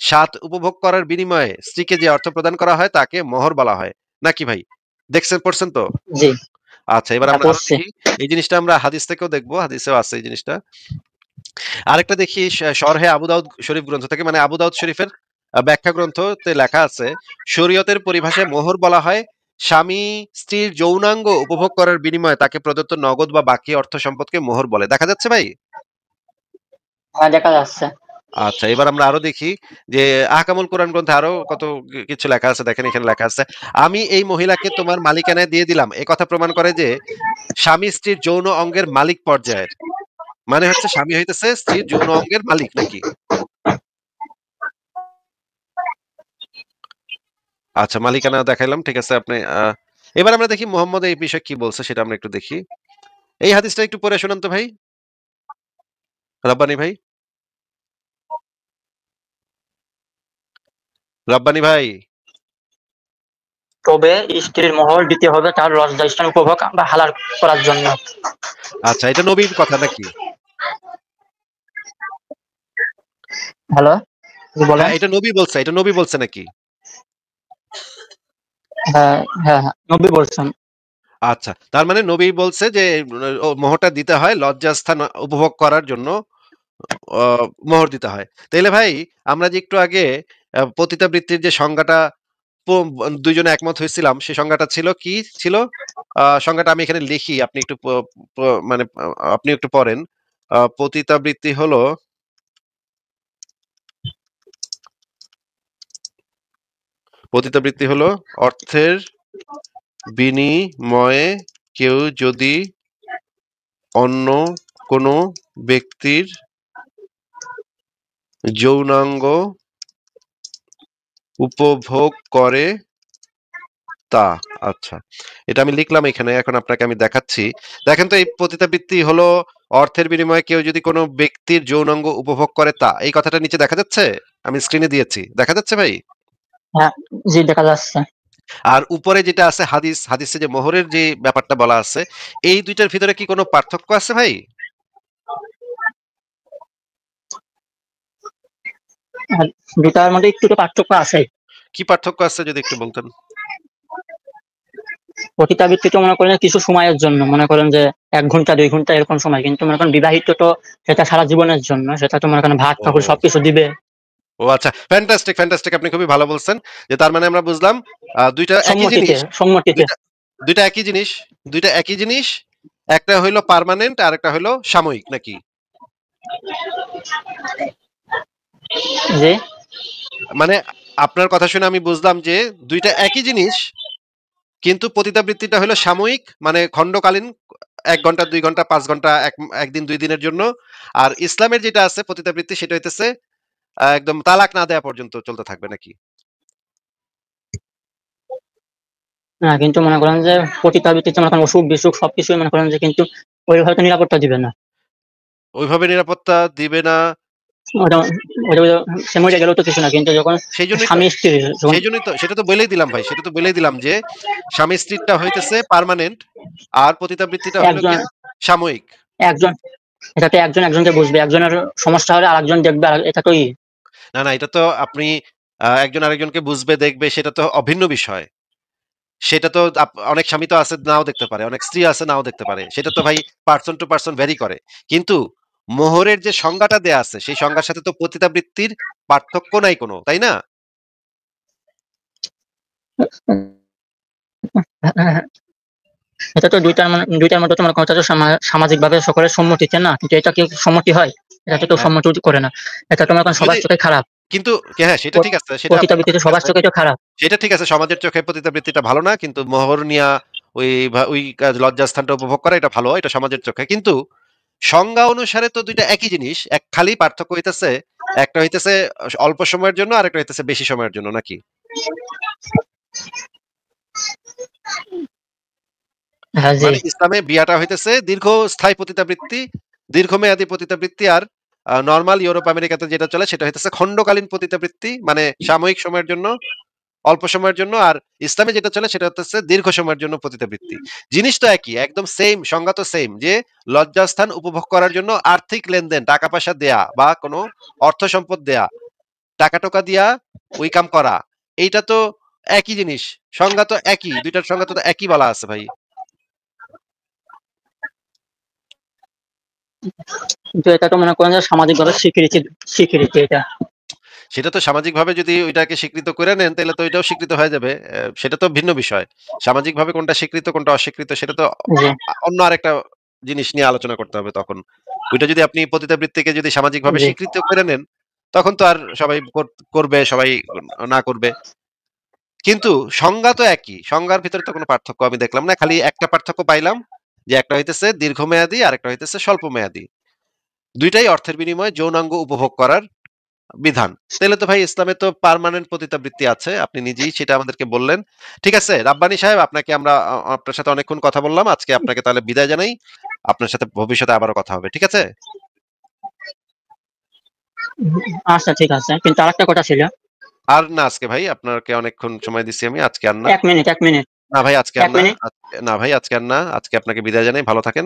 স্বাদ উপভোগ করার বিনিময়ে স্ত্রীকে যে অর্থ প্রদান করা হয় তাকে মোহর বলা হয় নাকি ভাই? দেখছেন, পড়ছেন তো? জি। আচ্ছা, এবার হ্যাঁ আমরা আরো পড়ছি। দেখি। এই জিনিসটা আমরা হাদিস থেকেও দেখবো, হাদিসেও আছে এই জিনিসটা। আরেকটা দেখি শরহে আবু দাউদ শরীফ গ্রন্থ থেকে, মানে আবু দাউদ শরীফের ব্যাখ্যা গ্রন্থতে লেখা আছে, শরীয়তের পরিভাষায় মোহর বলা হয় স্বামী স্ত্রীর যৌনাঙ্গ উপভোগ করার বিনিময়ে তাকে প্রদত্ত নগদ বা বাকি অর্থ সম্পদকে মোহর বলে। দেখা যাচ্ছে ভাই? হ্যাঁ দেখা যাচ্ছে। আচ্ছা, এবার আমরা আরো দেখি যে আহকামুল কোরআন গ্রন্থে আরো কত কিছু লেখা আছে। দেখেন এখানে লেখা আছে, আমি এই মহিলাকে তোমার মালিকানায় দিয়ে দিলাম। এ কথা প্রমাণ করে যে স্বামী স্ত্রীর যৌন অঙ্গের মালিক পর্যায়ের, মানে হচ্ছে স্বামী হইতেছে স্ত্রীর যৌন অঙ্গের মালিক নাকি? আচ্ছা, মালিকানা দেখাইলাম, ঠিক আছে। আপনি এবার আমরা দেখি মোহাম্মদ এই বিষয়ে কি বলছে সেটা আমরা একটু দেখি। এই হাদিসটা একটু পড়ে শোনান তো ভাই, রব্বানী ভাই। রব্বানী ভাই। তবে স্ত্রীর মোহর দিতে হবে তার লজ্জাস্থান উপভোগ বা হালাল করার জন্য। আচ্ছা, এটা নবীর কথা নাকি? হ্যালো, বলেন। হ্যাঁ, এটা নবী বলছে, এটা নবী বলছে নাকি? হ্যাঁ হ্যাঁ হ্যাঁ, নবী বলছেন। আচ্ছা, তার মানে নবী বলছে যে মোহরটা দিতে হয় লজ্জাস্থান উপভোগ করার জন্য, মোহর দিতে হয়। তাইলে ভাই আমরা যে একটু আগে পতিতাবৃত্তির যে সংজ্ঞাটা দুইজনে একমত হয়েছিলাম, সেই সংজ্ঞাটা ছিল কি ছিল? সংজ্ঞাটা আমি এখানে লিখি, আপনি একটু মানে আপনি একটু পড়েন। পতিতাবৃত্তি হলো, পতিতাবৃত্তি হলো অর্থের বিনিময়ে কেউ যদি অন্য কোনো ব্যক্তির যৌনাঙ্গ উপভোগ করে তা। আচ্ছা, এটা আমি লিখলাম এখানে, এখন আপনাকে আমি দেখাচ্ছি। দেখেন তো, এই পতিতাবৃত্তি হলো অর্থের বিনিময়ে কেউ যদি কোনো ব্যক্তির যৌনাঙ্গ উপভোগ করে তা, এই কথাটা নিচে দেখা যাচ্ছে, আমি স্ক্রিনে দিয়েছি, দেখা যাচ্ছে ভাই? হ্যাঁ, জি দেখা যাচ্ছে। আর উপরে যেটা আছে হাদিস, হাদিসে যে মোহরের যে ব্যাপারটা বলা আছে, এই দুইটার ভিতরে কি কোনো পার্থক্য আছে ভাই? আর দুটার মধ্যে একটু তো পার্থক্য আছে। কি পার্থক্য আছে যদি একটু বলতেন? পতিতাবৃত্তি তো মনে করেন কিছু সময়ের জন্য, মনে করেন যে 1 ঘন্টা 2 ঘন্টা এরকম সময়, কিন্তু মনে করেন বিবাহিত তো সেটা সারা জীবনের জন্য, সেটা তো মনে করেন ভাত ও কাপড় সবকিছু দিবে। ও আচ্ছা, ফ্যান্টাস্টিক ফ্যান্টাস্টিক, আপনি খুবই ভালো বলছেন। যে তার মানে আমরা বুঝলাম দুইটা একই সম্মতিতে জিনিস, সম্মতিতে দুইটা দুইটা একই জিনিস, দুইটা একই জিনিস, একটা হইলো পার্মানেন্ট আর একটা হইলো সাময়িক, নাকি? যে মানে আপনার কথা শুনে আমি বুঝলাম যে দুইটা একই জিনিস, কিন্তু পতিতাবৃত্তিটা হলো সাময়িক, মানে খণ্ডকালীন, 1 ঘন্টা 2 ঘন্টা 5 ঘন্টা, একদিন 2 দিনের জন্য। আর ইসলামের যেটা আছে পতিতাবৃত্তি, সেটা হইতেছে একদম তালাক না দেওয়া পর্যন্ত চলতে থাকবে, নাকি? না, কিন্তু মনে করেন যে পতিতাবৃত্তিতে মনে করেন অসুখ বিসুখ সবকিছুই মনে করেন যে, কিন্তু ওইভাবে তো নিরাপত্তা দিবে না। ওইভাবে নিরাপত্তা দিবে না। ওটা ওটা সে মরে গেলেও তো কিছু না, কিন্তু যখন সেই জন্যই তো স্বামী স্ত্রী যখন সেটা তো বলেই দিলাম ভাই, সেটা তো বলেই দিলাম যে স্বামী স্ত্রীটা হইতেছে পার্মানেন্ট, আর পতিতাবৃত্তিটা হইলো একজন গিয়া সাময়িক। একজন এটাতে একজন একজনকে বুঝবে, একজনের সমস্যা হলে আরেকজন দেখবে, আর এটা তো না না, এটা তো আপনি একজন আরেকজনকে বুঝবে দেখবে, সেটা তো অভিন্ন বিষয়। সেটা তো অনেক স্বামী তো আছে নাও দেখতে পারে, অনেক স্ত্রী আছে নাও দেখতে পারে, সেটা তো ভাই পার্সন টু পার্সন ভ্যারি করে। কিন্তু মোহরের যে সংজ্ঞাটা দেয়া আছে, সেই সংজ্ঞার সাথে তো পতিতাবৃত্তির পার্থক্য নাই কোনো, তাই না? এটা তো দুইটার মধ্যে তোমার কথা তো সামাজিকভাবে সকলের সম্মতিতে না, কিন্তু এটা কি সম্মতি হয়? এটা তো হ্যাঁ, সম্মতি করে না। এটা তো মনে করেন যদি সবার চোখে খারাপ। কিন্তু হ্যাঁ, সেটা ঠিক আছে, সেটা আপনার কথা পতিতাবৃত্তি তো ঠিক সবার আছে, চোখে তো খারাপ। সেটা ঠিক আছে, সমাজের চোখে পতিতাবৃত্তিটা ভালো না, কিন্তু মোহর নিয়া ওই লজ্জাস্থানটা উপভোগ করা এটা ভালো, এটা সমাজের চোখে। কিন্তু সংজ্ঞা অনুসারে তো দুইটা একই জিনিস, এক খালি পার্থক্য হইতেছে, একটা হইতেছে অল্প সময়ের জন্য, আর একটা হইতেছে বেশি সময়ের জন্য, নাকি? হ্যাঁ, জি। মানে ইসলামে বিয়াটা হইতেছে দীর্ঘস্থায়ী পতিতাবৃত্তি, দীর্ঘমেয়াদী পতিতাবৃত্তি। আর নরমাল ইউরোপ আমেরিকাতে যেটা চলে সেটা হইতেছে খণ্ডকালীন পতিতাবৃত্তি, মানে সাময়িক সময়ের জন্য, অল্প সময়ের জন্য। আর ইসলামে যেটা চলে সেটা হচ্ছে দীর্ঘ সময়ের জন্য পতিতাবৃত্তি। জিনিস তো একই, একদম সেম, সংজ্ঞা তো সেম, যে লজ্জাস্থান উপভোগ করার জন্য আর্থিক লেনদেন, টাকা পয়সা দেয়া বা কোনো অর্থ সম্পদ দেয়া, টাকা টোকা দিয়া ওই কাম করা, এইটা তো একই জিনিস, সংজ্ঞা তো একই, দুইটার সংজ্ঞা তো একই বলা আছে ভাই। কিন্তু এটা তো মনে করেন যে সামাজিকভাবে স্বীকৃতি এটা। সেটা তো সামাজিকভাবে যদি ওইটাকে স্বীকৃত করে নেন, তাহলে তো ওইটাও স্বীকৃত হয়ে যাবে। সেটা তো ভিন্ন বিষয়। সামাজিকভাবে কোনটা স্বীকৃত কোনটা অস্বীকৃত, সেটা তো জি, অন্য আরেকটা জিনিস নিয়ে আলোচনা করতে হবে তখন। ওইটা যদি আপনি পতিতাবৃত্তিকে যদি সামাজিকভাবে জি। স্বীকৃত করে নেন, তখন তো আর সবাই করবে, সবাই না করবে। কিন্তু সংজ্ঞা তো একই, সংজ্ঞার ভিতরে তো কোনো পার্থক্য আমি দেখলাম না, খালি একটা পার্থক্য পাইলাম, যে একটা হইতেছে দীর্ঘমেয়াদী আর একটা হইতেছে স্বল্প মেয়াদী। দুইটাই অর্থের বিনিময়ে যৌনাঙ্গ উপভোগ করার বিধান। তাহলে তো ভাই ইসলামে তো পার্মানেন্ট পতিতাবৃত্তি আছে, আপনি নিজেই সেটা আমাদেরকে বললেন। ঠিক আছে রাব্বানী সাহেব, আপনাকে আমরা আপনার সাথে অনেকক্ষণ কথা বললাম, আজকে আপনাকে তাহলে বিদায় জানাই। আপনার সাথে ভবিষ্যতে আবারও কথা হবে, ঠিক আছে? আচ্ছা ঠিক আছে। কিন্তু আরেকটা কথা ছিল। আর না আজকে ভাই, আপনাকে অনেকক্ষণ সময় দিচ্ছি আমি, আজকে আর না। 1 মিনিট, 1 মিনিট, না ভাই আজকে আর 1 না, মিনিট। না ভাই আজকে আর না, আজকে আপনাকে বিদায় জানাই, ভালো থাকেন।